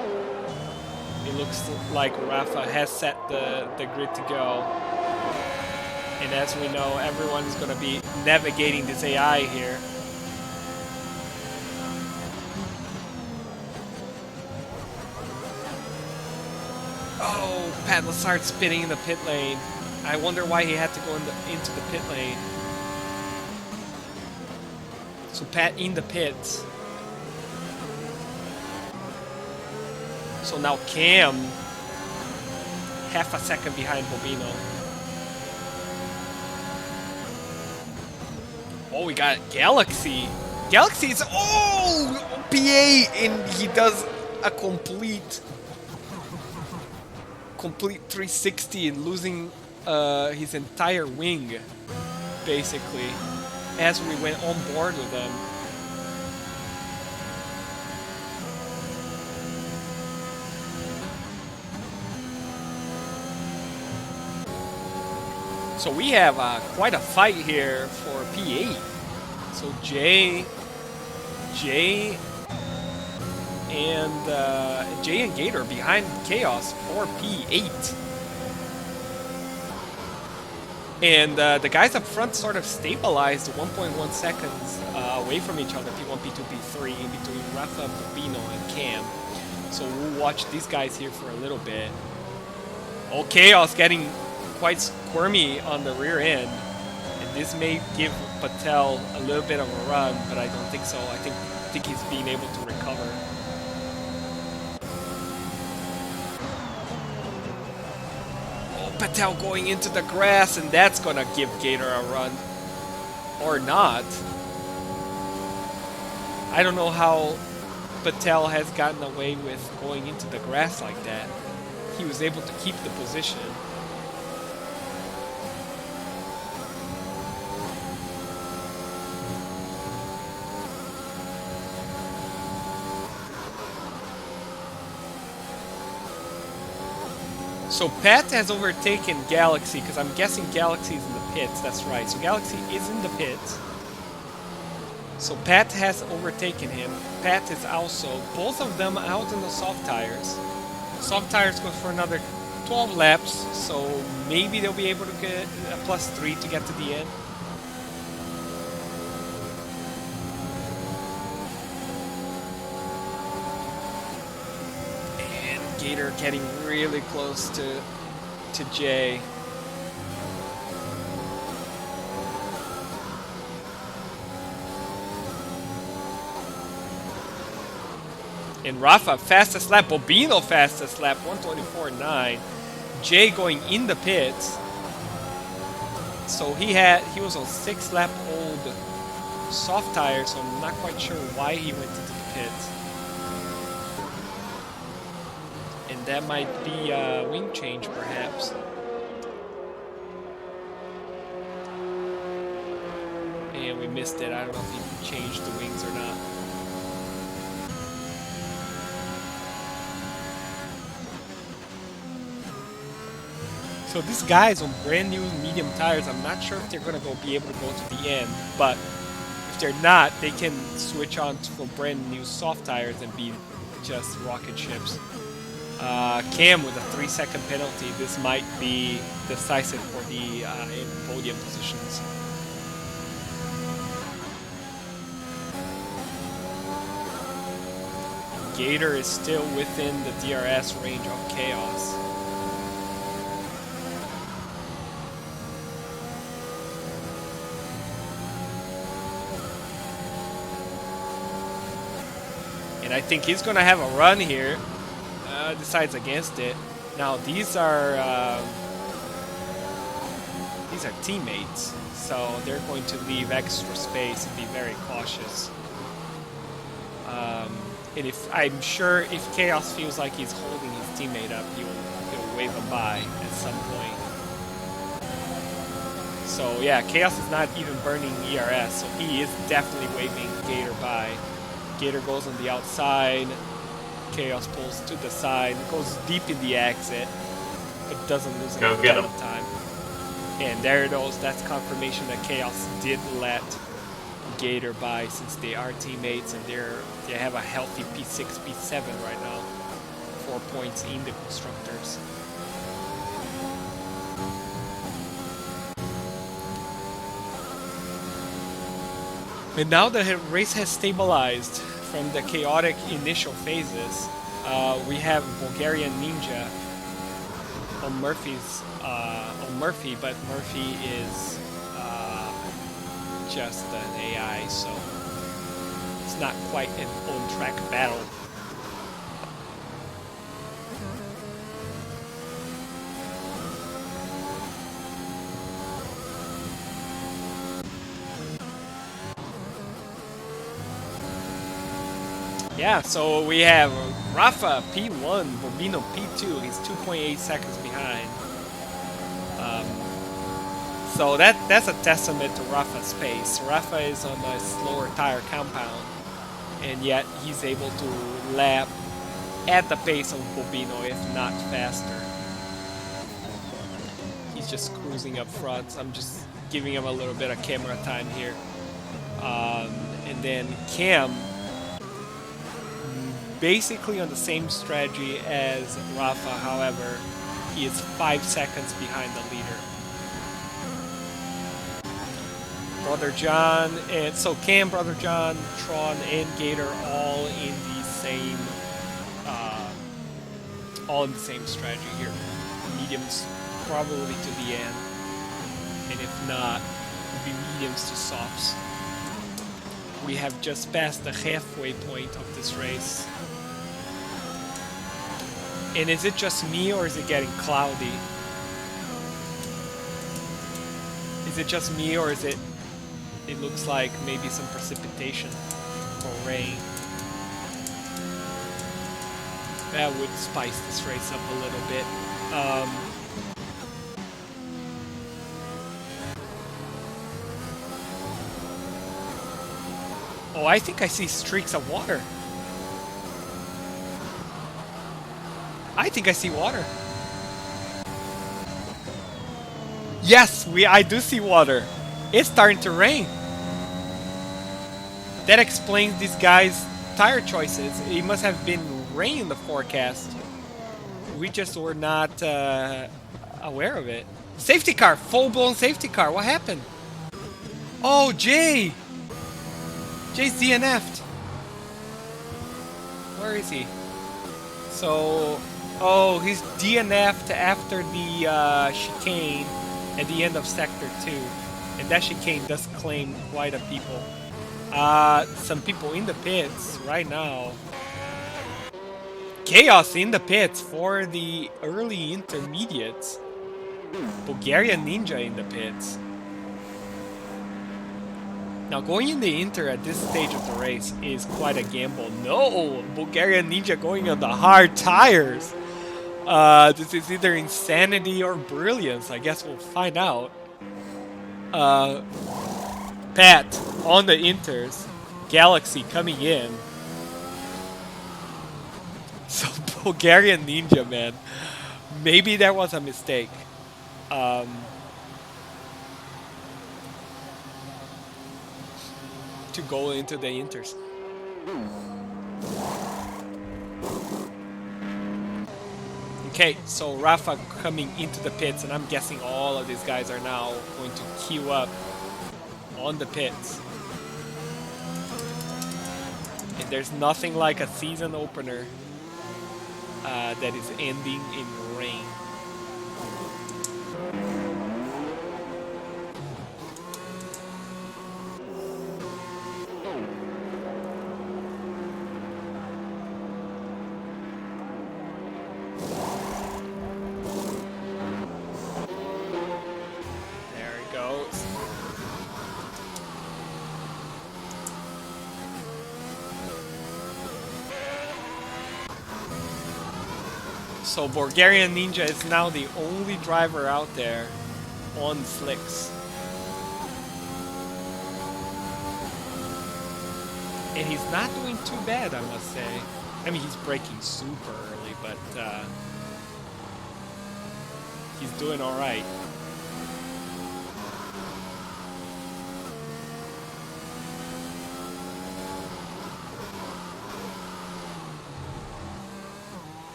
It looks like Rafa has set the grid to go. And as we know, everyone's going to be navigating this AI here. Oh, Pat Lassard spinning in the pit lane. I wonder why he had to go into the pit lane. So Pat in the pits. So now Cam, half a second behind Bobino. Oh, we got Galaxy. Galaxy is, P8, and he does a complete 360 and losing his entire wing, basically, as we went on board with them. So we have quite a fight here for P8. So Jay and Gator behind Chaos for P8. And the guys up front sort of stabilized 1.1 seconds away from each other, P1, P2, P3, in between Rafa, Bobino, and Cam. So we'll watch these guys here for a little bit. Oh, Chaos getting quite squirmy on the rear end. And this may give Patel a little bit of a run, but I don't think so. I think he's being able to recover. Oh, Patel going into the grass, and that's gonna give Gator a run. Or not. I don't know how Patel has gotten away with going into the grass like that. He was able to keep the position. So Pat has overtaken Galaxy, because I'm guessing Galaxy is in the pits. That's right. So Galaxy is in the pits. So Pat has overtaken him. Pat is also, both of them out in the soft tires. Soft tires go for another 12 laps, so maybe they'll be able to get a +3 to get to the end. And Gator getting really close to Jay. And Rafa, fastest lap. Bobino, fastest lap, 124.9. Jay going in the pits. So he was on 6-lap old soft tires, so I'm not quite sure why he went into the pits. And that might be a wing change, perhaps. And we missed it. I don't know if he changed the wings or not. So these guys on brand new medium tires, I'm not sure if they're going to be able to go to the end, but if they're not, they can switch on for brand new soft tires and be just rocket ships. Cam with a 3-second penalty. This might be decisive for the podium positions. Gator is still within the DRS range of Chaos. And I think he's going to have a run here. Decides against it. Now these are teammates, so they're going to leave extra space and be very cautious. And I'm sure if Chaos feels like he's holding his teammate up, he'll wave him by at some point. So yeah, Chaos is not even burning ERS, so he is definitely waving Gator by. Gator goes on the outside. Chaos pulls to the side, goes deep in the exit, but doesn't lose any time. And there it goes. That's confirmation that Chaos did let Gator by, since they are teammates and they have a healthy P6, P7 right now. 4 points in the constructors. And now the race has stabilized from the chaotic initial phases. We have Bulgarian Ninja on Murphy, but Murphy is just an AI, so it's not quite an on-track battle. Yeah, so we have Rafa P1, Bobino P2. He's 2.8 seconds behind. So that's a testament to Rafa's pace. Rafa is on a slower tire compound, and yet he's able to lap at the pace of Bobino, if not faster. He's just cruising up front. I'm just giving him a little bit of camera time here. And then Cam, basically on the same strategy as Rafa, however, he is 5 seconds behind the leader. Brother John, and so Cam, Brother John, Tron, and Gator all in the same all the same strategy here. Mediums probably to the end, and if not, it'll be mediums to softs. We have just passed the halfway point of this race. And is it just me or is it getting cloudy? Is it just me or is it looks like maybe some precipitation or rain? That would spice this race up a little bit. Oh, I think I see streaks of water. I think I see water. Yes, I do see water. It's starting to rain. That explains this guy's tire choices. It must have been rain in the forecast. We just were not aware of it. Safety car, full-blown safety car. What happened? Oh, Jay. Jay's DNF'd. Where is he? So, oh, he's DNF'd after the chicane at the end of Sector 2. And that chicane does claim quite a people. Some people in the pits right now. Chaos in the pits for the early intermediates. Bulgarian Ninja in the pits. Now going in the Inter at this stage of the race is quite a gamble. No! Bulgarian Ninja going on the hard tires! This is either insanity or brilliance. I guess we'll find out. Pat on the Inters. Galaxy coming in. So Bulgarian Ninja, man. Maybe that was a mistake. To go into the Inters. Okay, so Rafa coming into the pits, and I'm guessing all of these guys are now going to queue up on the pits. And there's nothing like a season opener that is ending in rain. So Bulgarian Ninja is now the only driver out there on slicks. And he's not doing too bad, I must say. I mean, he's braking super early, but he's doing all right.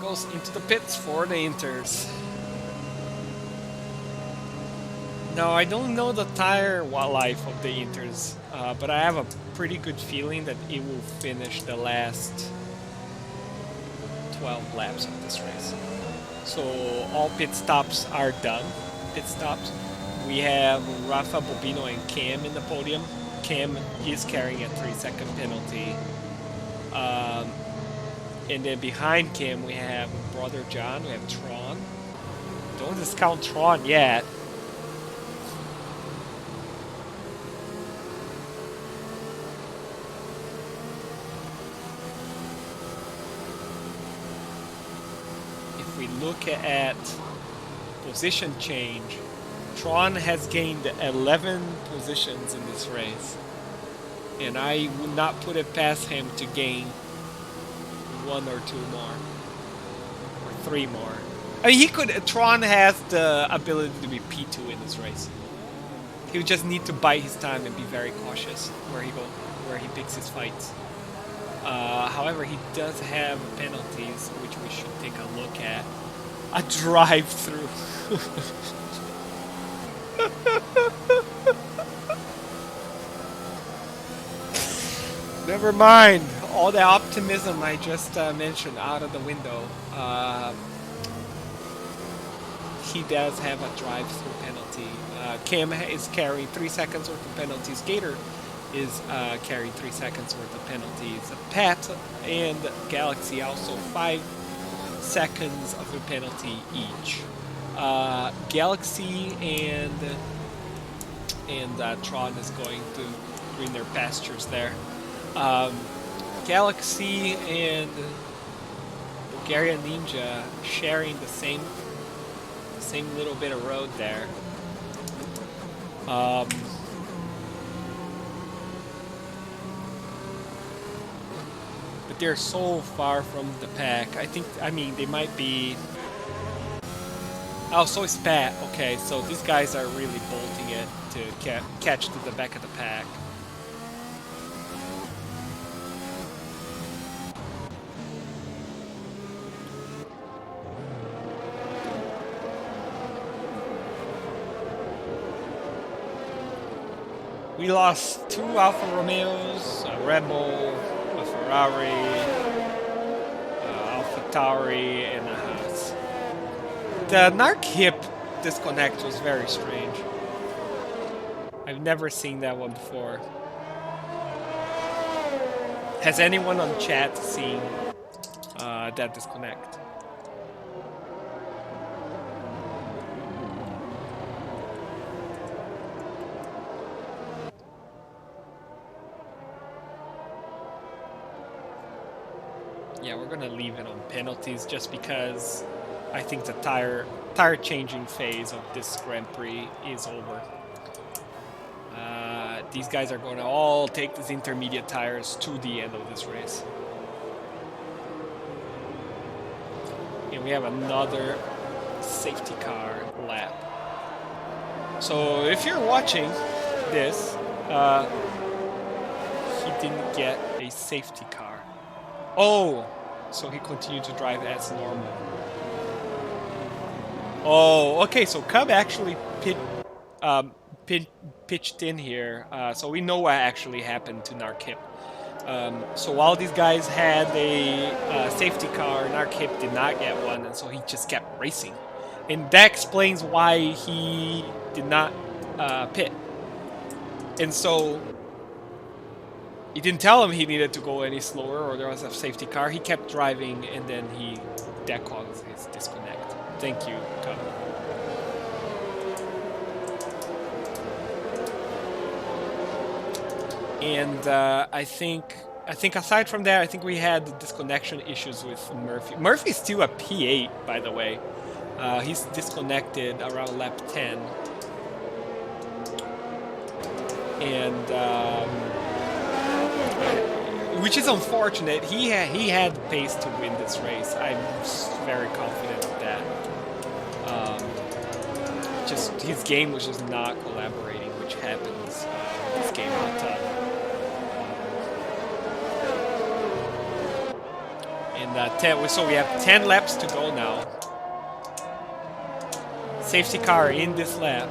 Goes into the pits for the Inters. Now, I don't know the tire life of the Inters, but I have a pretty good feeling that it will finish the last 12 laps of this race. So all pit stops are done. Pit stops. We have Rafa, Bobino, and Cam in the podium. Cam is carrying a 3-second penalty. And then behind Kim, we have Brother John, we have Tron. Don't discount Tron yet. If we look at position change, Tron has gained 11 positions in this race. And I would not put it past him to gain 1 or 2 more, or 3 more. I mean, he could. Tron has the ability to be P2 in this race. He would just need to bide his time and be very cautious where he picks his fights. However, he does have penalties, which we should take a look at. A drive-through. Never mind. All the optimism I just mentioned out of the window. He does have a drive-through penalty. Cam is carrying 3 seconds worth of penalties. Gator is carrying 3 seconds worth of penalties. Pat and Galaxy also 5 seconds of a penalty each. Galaxy and Tron is going to greener pastures there. Galaxy and Bulgaria Ninja sharing the same little bit of road there. But they're so far from the pack. I mean, they might be... Oh, so it's Pat. Okay, so these guys are really bolting it to catch to the back of the pack. We lost 2 Alfa Romeos, a Red Bull, a Ferrari, Alpha Tauri, and a Haas. The Narc hip disconnect was very strange. I've never seen that one before. Has anyone on chat seen that disconnect? Yeah, we're gonna leave it on penalties just because I think the tire changing phase of this Grand Prix is over. These guys are going to all take these intermediate tires to the end of this race. And we have another safety car lap. So if you're watching this, he didn't get a safety car. Oh, so he continued to drive as normal. Oh, okay, so Cub actually pitched in here, so we know what actually happened to Narkip. So while these guys had a safety car, Narkip did not get one, and so he just kept racing. And that explains why he did not pit. And so he didn't tell him he needed to go any slower or there was a safety car. He kept driving, and then that caused his disconnect. Thank you, Cub. And I think aside from that, I think we had disconnection issues with Murphy. Murphy's still a P8, by the way. He's disconnected around lap 10. And which is unfortunate. He had the pace to win this race. I'm very confident of that. Just his game was just not collaborating, which happens in this game all the time. And so we have 10 laps to go now. Safety car in this lap.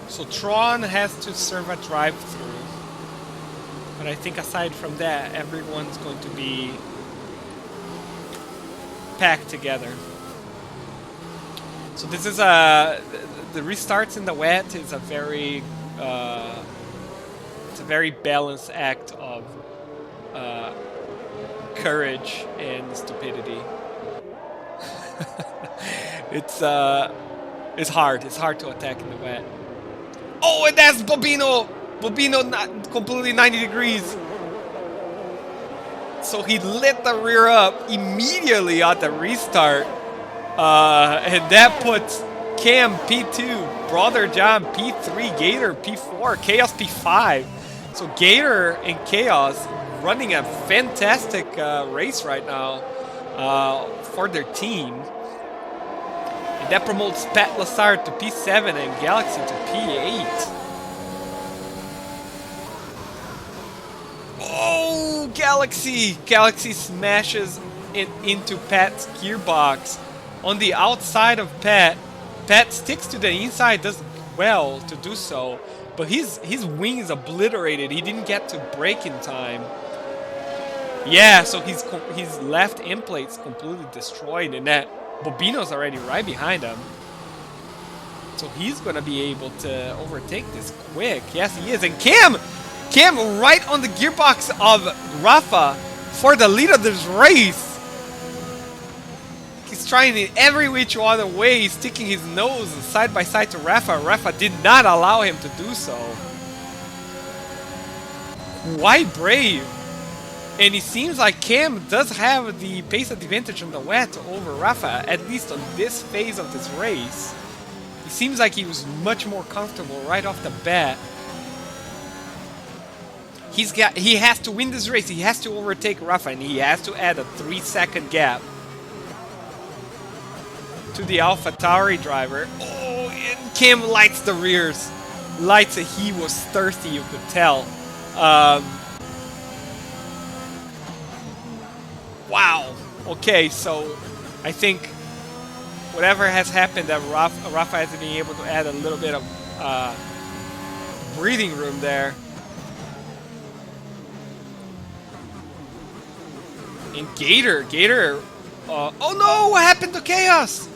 So Tron has to serve a drive-through. But I think aside from that, everyone's going to be packed together. So this is the restarts in the wet is a very it's a very balanced act of courage and stupidity. It's hard. It's hard to attack in the wet. Oh, and that's Bobino! Bobino not completely 90 degrees. So he lit the rear up immediately at the restart. And that puts Cam P2, Brother John P3, Gator P4, Chaos P5. So Gator and Chaos running a fantastic race right now. for their team. And that promotes Pat Lassard to P7 and Galaxy to P8. Oh, Galaxy! Galaxy smashes it into Pat's gearbox. On the outside of Pat, Pat sticks to the inside, does well to do so, but his wing is obliterated. He didn't get to brake in time. Yeah, so his left end plate's completely destroyed, and that Bobino's already right behind him. So he's gonna be able to overtake this quick. Yes, he is. And Cam right on the gearbox of Rafa for the lead of this race. He's trying in every which other way, sticking his nose side by side to Rafa. Rafa did not allow him to do so. Quite brave. And it seems like Cam does have the pace advantage on the wet over Rafa, at least on this phase of this race. It seems like he was much more comfortable right off the bat. He has to win this race. He has to overtake Rafa, and he has to add a 3-second gap to the AlphaTauri driver. Oh, and Cam lights the rears. Lights it. He was thirsty, you could tell. Wow. Okay, so I think whatever has happened, that Rafa has been able to add a little bit of breathing room there. And Gator, oh no, what happened to Chaos?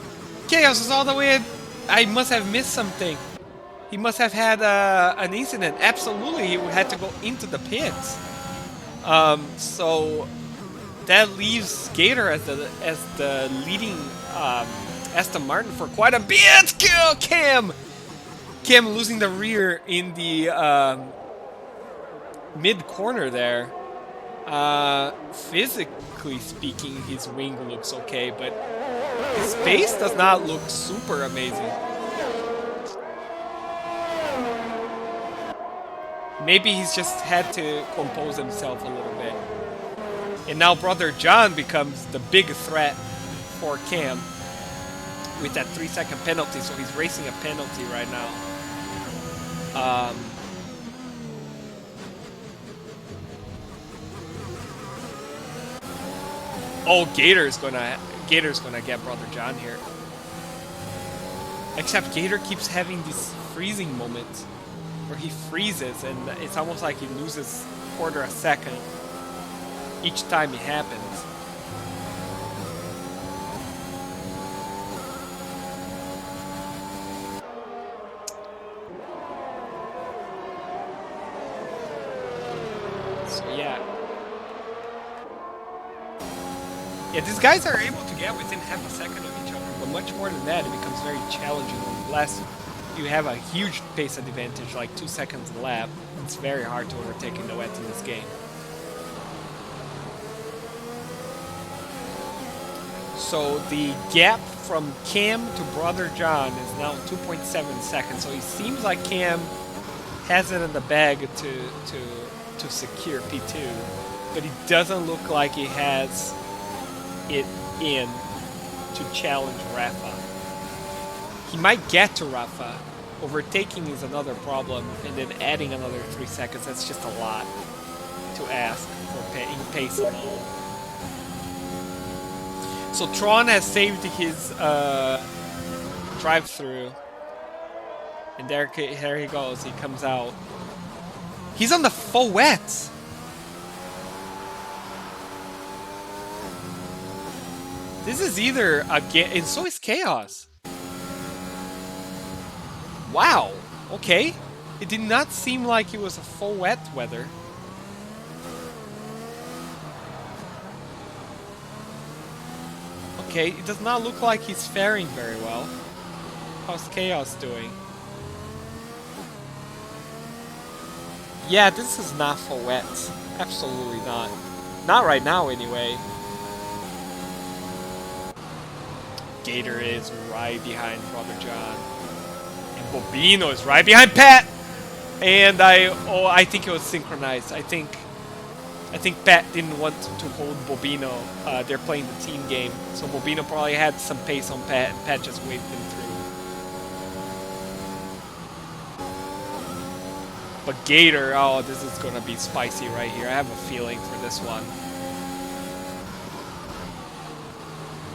Chaos is all the way, I must have missed something. He must have had an incident. Absolutely, he had to go into the pits. So that leaves Gator as the leading Aston Martin for quite a bit. Cam losing the rear in the mid corner there. Physically speaking, his wing looks okay, but his face does not look super amazing. Maybe he's just had to compose himself a little bit. And now Brother John becomes the big threat for Cam with that 3-second penalty, so he's racing a penalty right now. Oh, Gator's gonna get Brother John here. Except Gator keeps having these freezing moments where he freezes, and it's almost like he loses quarter a second each time it happens. So yeah. Yeah, these guys are able to get within half a second of each other, but much more than that, it becomes very challenging unless you have a huge pace advantage, like 2 seconds a lap. It's very hard to overtake in the wet in this game. So the gap from Cam to Brother John is now 2.7 seconds. So it seems like Cam has it in the bag to secure P2, but it doesn't look like he has it in to challenge Rafa. He might get to Rafa. Overtaking is another problem, and then adding another 3 seconds, that's just a lot to ask for in pace alone. So Tron has saved his drive-through, and there he goes. He comes out. He's on the full wet. This is either a game, and so is Chaos. Wow. Okay. It did not seem like it was a full wet weather. Okay, it does not look like he's faring very well. How's Chaos doing? Yeah, this is not full wet. Absolutely not. Not right now, anyway. Gator is right behind Brother John. And Bobino is right behind Pat! And I think it was synchronized. I think I think Pat didn't want to hold Bobino. They're playing the team game, so Bobino probably had some pace on Pat, and Pat just waved him through. But Gator, oh, this is gonna be spicy right here. I have a feeling for this one.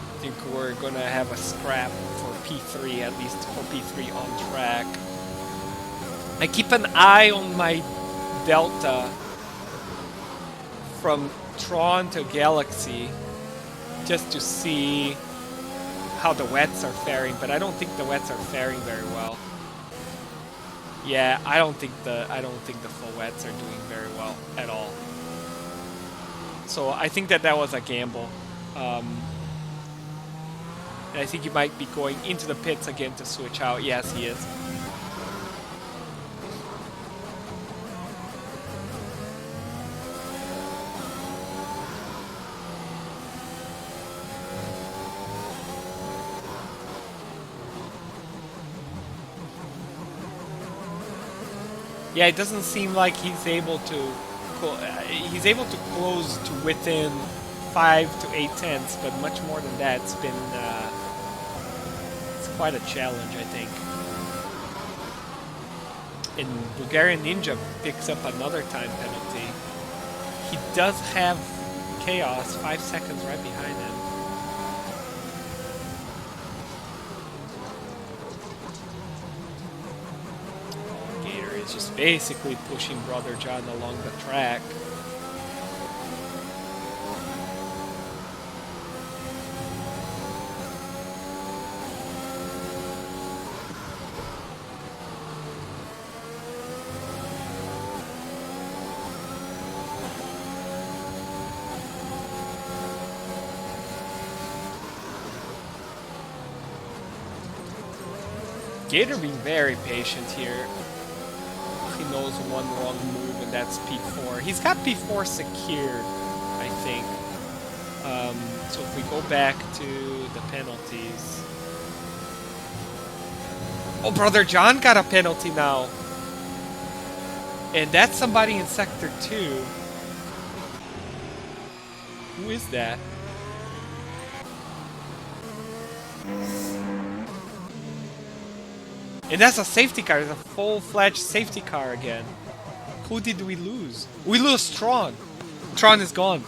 I think we're gonna have a scrap for P3, at least for P3 on track. I keep an eye on my Delta from Tron to Galaxy just to see how the wets are faring, but I don't think the wets are faring very well. Yeah, I don't think the full wets are doing very well at all. So I think that was a gamble. And I think he might be going into the pits again to switch out. Yes, he is. Yeah, it doesn't seem like he's able to close to within 5 to 8 tenths, but much more than that, it's been it's quite a challenge, I think. And Bulgarian Ninja picks up another time penalty. He does have Chaos 5 seconds right behind him. Just basically pushing Brother John along the track. Gator being very patient here. He knows one wrong move, and that's P4. He's got P4 secured, I think. So if we go back to the penalties. Oh, Brother John got a penalty now. And that's somebody in Sector 2. Who is that? And that's a safety car. It's a full-fledged safety car again. Who did we lose? We lose Tron. Tron is gone.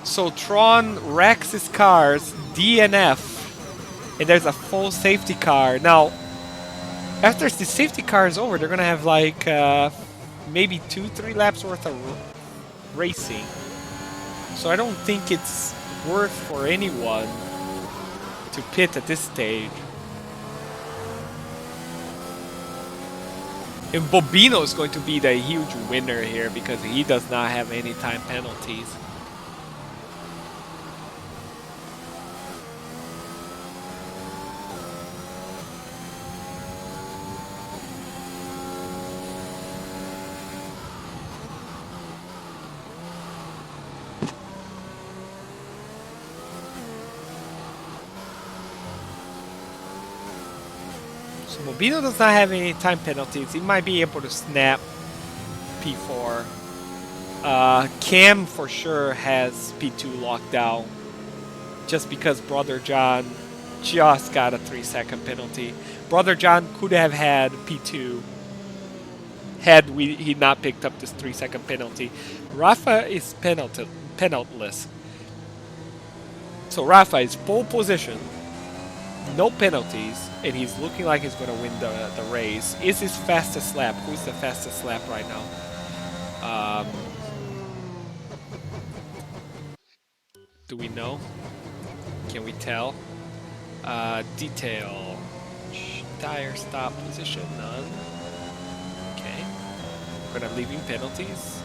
So Tron wrecks his cars, DNF, and there's a full safety car. Now, after the safety car is over, they're gonna have like maybe 2-3 laps worth of racing. So I don't think it's worth for anyone to pit at this stage. And Bobino is going to be the huge winner here because he does not have any time penalties. Bobino does not have any time penalties. He might be able to snap P4. Cam for sure has P2 locked down just because Brother John just got a 3-second penalty. Brother John could have had P2 had he not picked up this 3-second penalty. Rafa is penaltless. So Rafa is pole position, no penalties, and he's looking like he's going to win the race. Is his fastest lap? Who's the fastest lap right now? Do we know? Can we tell? Detail. Tire stop position, none. Okay. We're going to leaving penalties.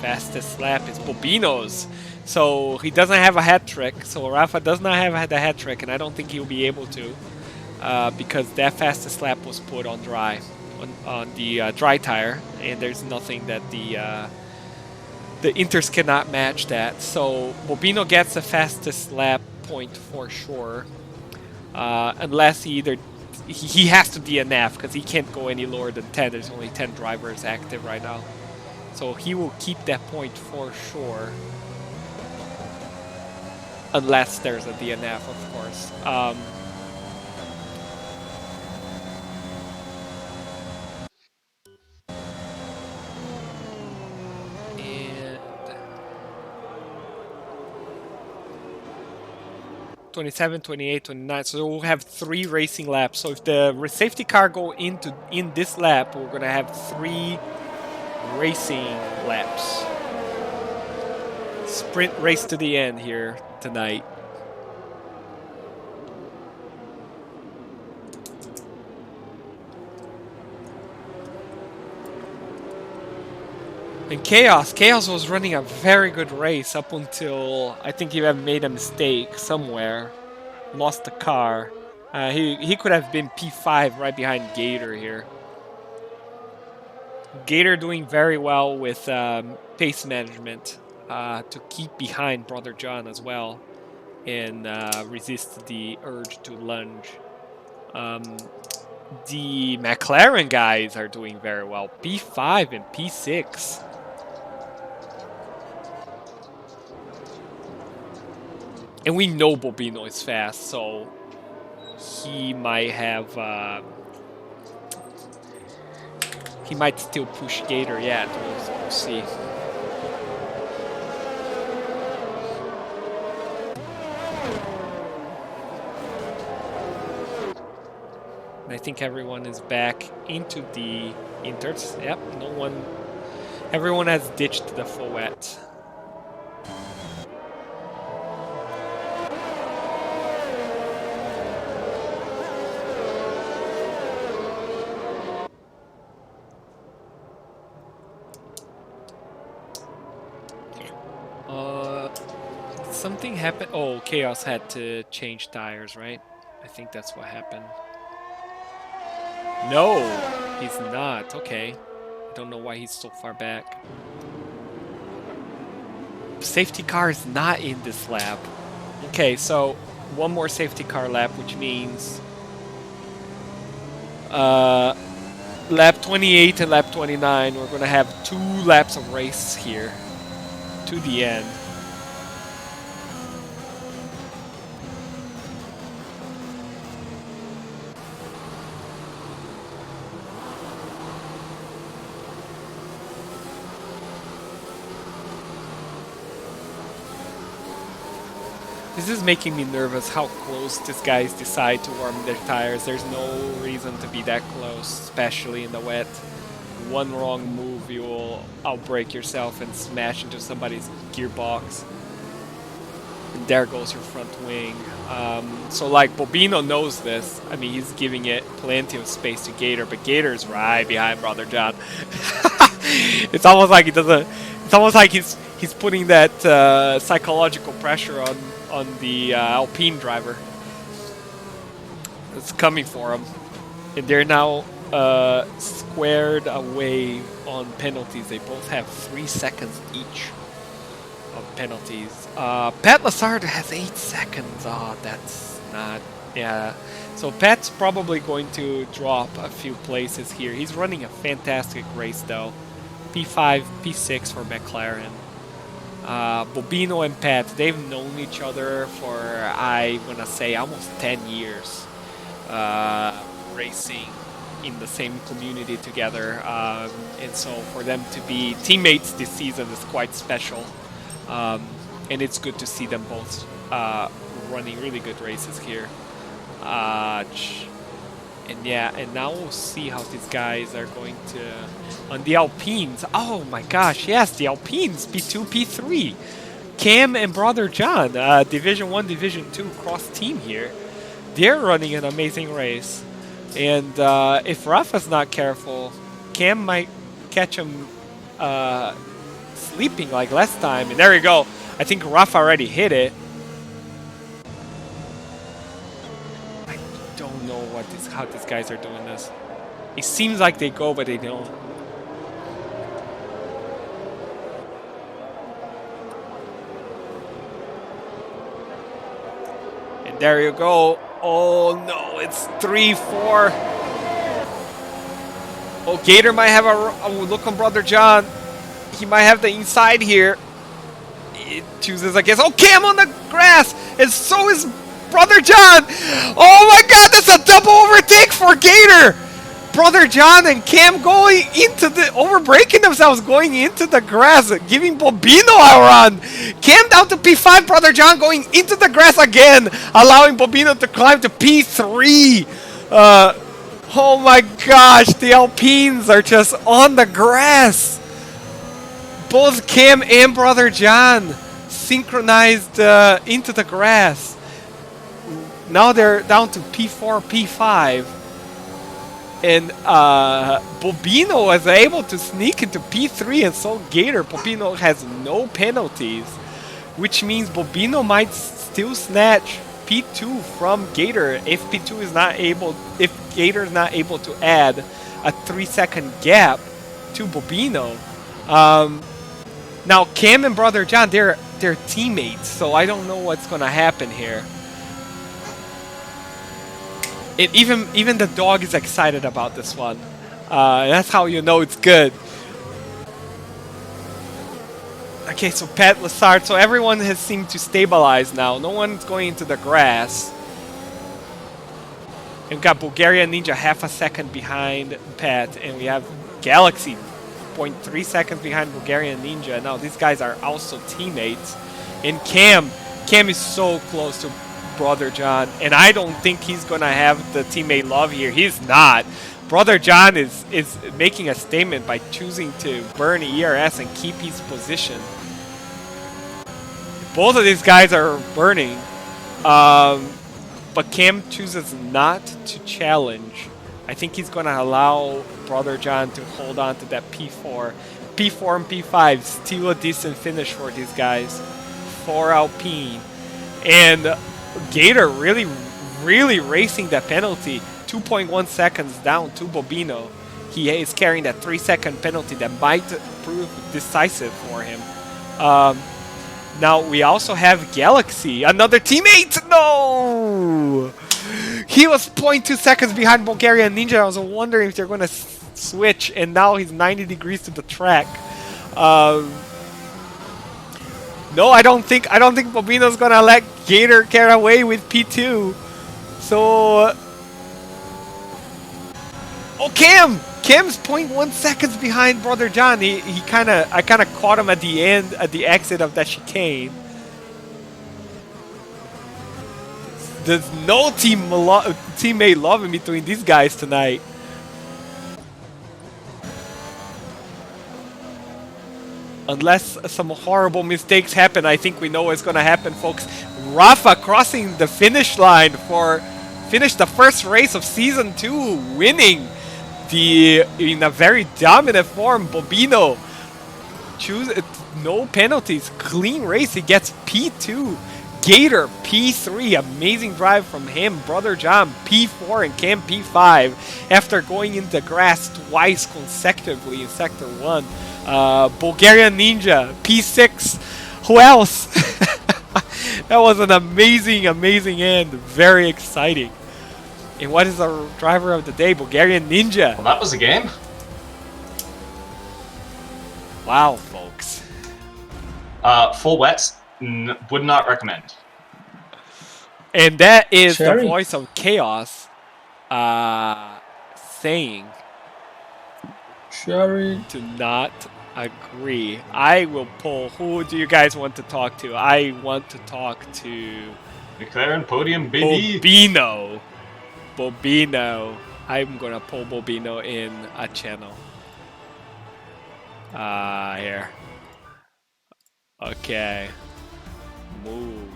Fastest lap is Bobino's. So he doesn't have a hat trick. So Rafa does not have the hat trick, and I don't think he'll be able to because that fastest lap was put on dry, on the dry tire, and there's nothing that the Inters cannot match that. So Bobino gets the fastest lap point for sure, unless he either he has to DNF because he can't go any lower than 10. There's only 10 drivers active right now. So he will keep that point for sure. Unless there's a DNF, of course. And 27, 28, 29. So we'll have 3 racing laps. So if the safety car go in this lap, we're gonna have 3 racing laps. Sprint race to the end here tonight. And Chaos was running a very good race up until I think he made a mistake somewhere, lost the car. He could have been P5 right behind Gator here. Gator doing very well with pace management to keep behind Brother John as well and resist the urge to lunge. The McLaren guys are doing very well, P5 and P6. And we know Bobino is fast, so he might have... he might still push Gator yet, we'll see. And I think everyone is back into the inters. Yep, no one... Everyone has ditched the full wet. Something happened. Oh, Chaos had to change tires, right? I think that's what happened. No, he's not. Okay. I don't know why he's so far back. Safety car is not in this lap. Okay, so one more safety car lap, which means lap 28 and lap 29, we're going to have 2 laps of race here to the end. This is making me nervous how close these guys decide to warm their tires. There's no reason to be that close, especially in the wet. One wrong move, you will outbrake yourself and smash into somebody's gearbox. And there goes your front wing. So like Bobino knows this. I mean, he's giving it plenty of space to Gator, but Gator's right behind Brother John. It's almost like he doesn't. It's almost like he's putting that psychological pressure on the Alpine driver. It's coming for him, and they're now squared away on penalties. They both have 3 seconds each of penalties. Pat Lassard has 8 seconds. Oh, that's not... Yeah. So Pat's probably going to drop a few places here. He's running a fantastic race, though. P5, P6 for McLaren. Bobino and Pat, they've known each other for, I want to say, almost 10 years. Racing in the same community together. And so for them to be teammates this season is quite special. And it's good to see them both running really good races here. And yeah, and now we'll see how these guys are going to... On the Alpines, oh my gosh, yes, the Alpines, P2, P3. Cam and Brother John, Division 1, Division 2 cross-team here. They're running an amazing race. And if Rafa's not careful, Cam might catch him sleeping like last time. And there you go. I think Rafa already hit it. I don't know how these guys are doing this. It seems like they go, but they don't. And there you go. Oh no, it's 3-4. Oh, Gator might have a look on Brother John. He might have the inside here. It chooses against. Oh, Cam on the grass, and so is Brother John. Oh my God, that's a double overtake for Gator. Brother John and Cam going into the overbreaking themselves, going into the grass, giving Bobino a run. Cam down to P5. Brother John going into the grass again, allowing Bobino to climb to P3. Oh my gosh, the Alpines are just on the grass. Both Cam and Brother John synchronized into the grass. Now they're down to P4, P5. And Bobino was able to sneak into P3, and so Gator. Bobino has no penalties, which means Bobino might still snatch P2 from Gator if P2 is not able, if Gator is not able to add a 3-second gap to Bobino. Now Cam and Brother John, they're teammates, so I don't know what's gonna happen here. And even the dog is excited about this one. That's how you know it's good. Okay, so Pat Lassard. So everyone has seemed to stabilize now. No one's going into the grass. We've got Bulgarian Ninja half a second behind Pat, and we have Galaxy 0.3 seconds behind Bulgarian Ninja. Now these guys are also teammates. And Cam is so close to Brother John, and I don't think he's gonna have the teammate love here. He's not. Brother John is making a statement by choosing to burn ERS and keep his position. Both of these guys are burning, but Cam chooses not to challenge. I think he's gonna allow Brother John to hold on to that P4. P4 and P5, still a decent finish for these guys. 4 Alpine. And Gator really racing that penalty. 2.1 seconds down to Bobino. He is carrying that 3-second penalty that might prove decisive for him. Now we also have Galaxy, another teammate. No, he was 0.2 seconds behind Bulgarian Ninja. I was wondering if they're going to switch, and now he's 90 degrees to the track. No, I don't think Bobino's gonna let Gator get away with P2. So, oh, Cam's 0.1 seconds behind Brother John. I kind of caught him at the end, at the exit of that chicane. There's no teammate love in between these guys tonight. Unless some horrible mistakes happen, I think we know what's going to happen, folks. Rafa crossing the finish line finish the first race of Season 2, winning in a very dominant form. Bobino, no penalties, clean race. He gets P2. Gator, P3, amazing drive from him. Brother John, P4, and Cam, P5, after going into the grass twice consecutively in Sector 1. Bulgarian Ninja, P6. Who else? That was an amazing end. Very exciting. And what is our driver of the day? Bulgarian Ninja. Well, that was a game. Wow, folks. Full wets, would not recommend. And that is Cherry. the voice of chaos saying Cherry. to not agree. I will pull. Who do you guys want to talk to? I want to talk to McLaren podium, baby. Bobino. I'm gonna pull Bobino in a channel. Here. Okay. Move.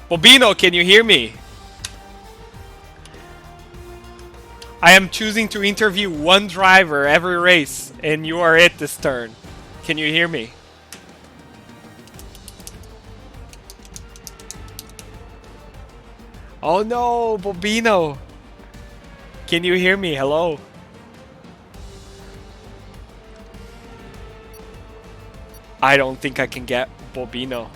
Bobino, can you hear me? I am choosing to interview one driver every race, and you are it this turn. Can you hear me? Oh no, Bobino. Can you hear me? Hello? I don't think I can get Bobino.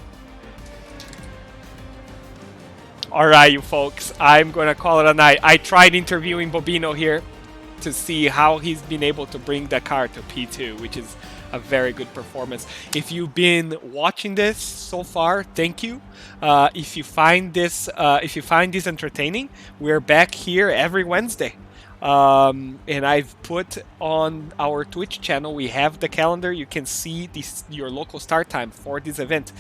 All right, you folks, I'm going to call it a night. I tried interviewing Bobino here to see how he's been able to bring the car to P2, which is a very good performance. If you've been watching this so far, thank you. If you find this entertaining, we're back here every Wednesday. And I've put on our Twitch channel, we have the calendar. You can see your local start time for this event.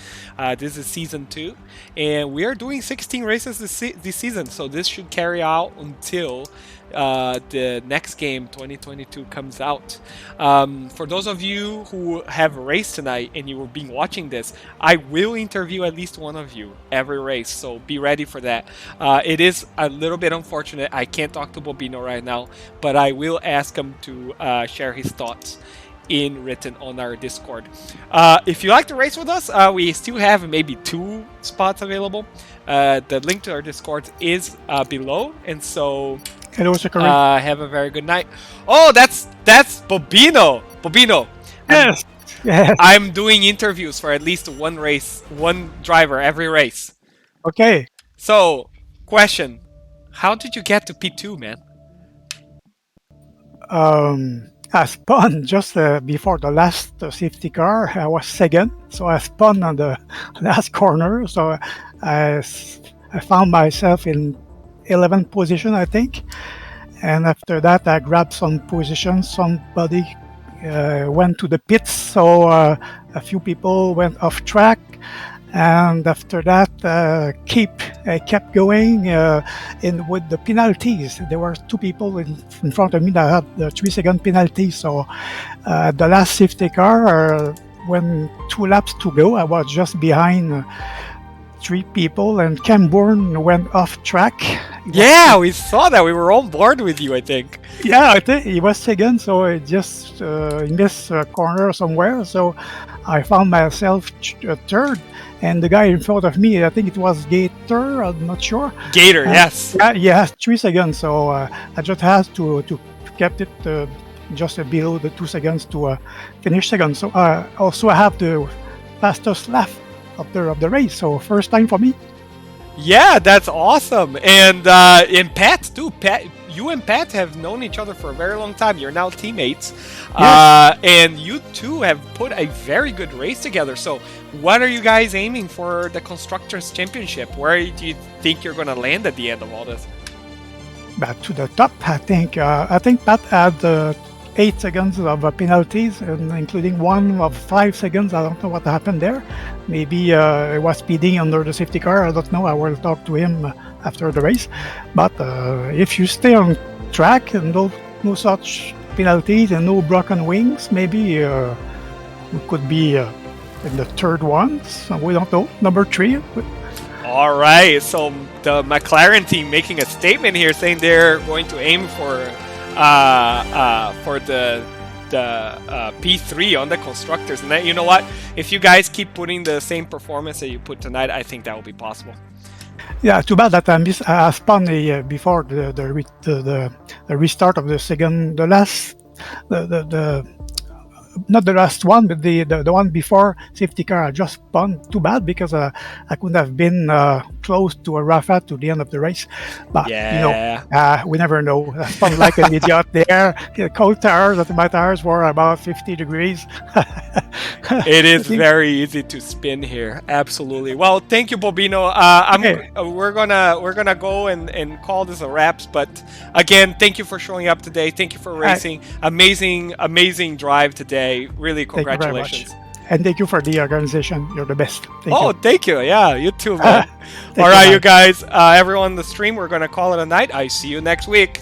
This is season 2, and we are doing 16 races this season, so this should carry out until the next game 2022 comes out. For those of you who have raced tonight and you have been watching this, I will interview at least one of you every race, so be ready for that. It is a little bit unfortunate I can't talk to Bobino right now, but I will ask him to share his thoughts in written on our Discord. If you like to race with us, we still have maybe 2 spots available. The link to our Discord is below, and so Hello, Sakura. have a very good night. Oh, that's Bobino. Bobino. Yes. Yes. I'm doing interviews for at least one driver every race. Okay. So, question: how did you get to P2, man? I spun just before the last safety car. I was second, so I spun on the last corner. So I found myself in 11th position, I think. And after that, I grabbed some position. Somebody went to the pits, so a few people went off track. And after that, I kept going with the penalties. There were 2 people in front of me that had the 3-second penalty. So the last safety car, when 2 laps to go, I was just behind 3 people, and Cam Bourne went off track. Yeah, we saw that. We were on board with you, I think. Yeah, I think he was second, so I just in this corner somewhere. So I found myself third, and the guy in front of me, I think it was Gator, I'm not sure. Gator, yes. Yeah, 3 seconds. So I just had to kept it just below the 2 seconds to finish second. So also I have the fastest lap of the race. So first time for me. Yeah, that's awesome. And Pat too. Pat, you and Pat have known each other for a very long time. You're now teammates. Yes. And you two have put a very good race together. So what are you guys aiming for the Constructors' Championship? Where do you think you're going to land at the end of all this? But to the top, I think Pat had 8 seconds of penalties, and including one of 5 seconds. I don't know what happened there. Maybe he was speeding under the safety car. I don't know. I will talk to him after the race. But if you stay on track and no such penalties and no broken wings, maybe we could be in the third one. So we don't know. Number 3. All right. So the McLaren team making a statement here, saying they're going to aim for the P3 on the Constructors. And then, you know what? If you guys keep putting the same performance that you put tonight, I think that will be possible. Yeah, too bad that I spun before the restart of not the last one, but the one before safety car. I just spun. Too bad, because I couldn't have been close to a Rafa to the end of the race. But yeah, we never know. I spun like an idiot there. Cold tires. My tires were about 50 degrees. It is very easy to spin here. Absolutely. Well, thank you, Bobino. We're gonna go and call this a wraps. But again, thank you for showing up today. Thank you for racing. Amazing drive today. Really, congratulations. And thank you for the organization. You're the best. Thank you. Yeah, you too, man. All right, you guys. Everyone on the stream, we're gonna call it a night. I see you next week.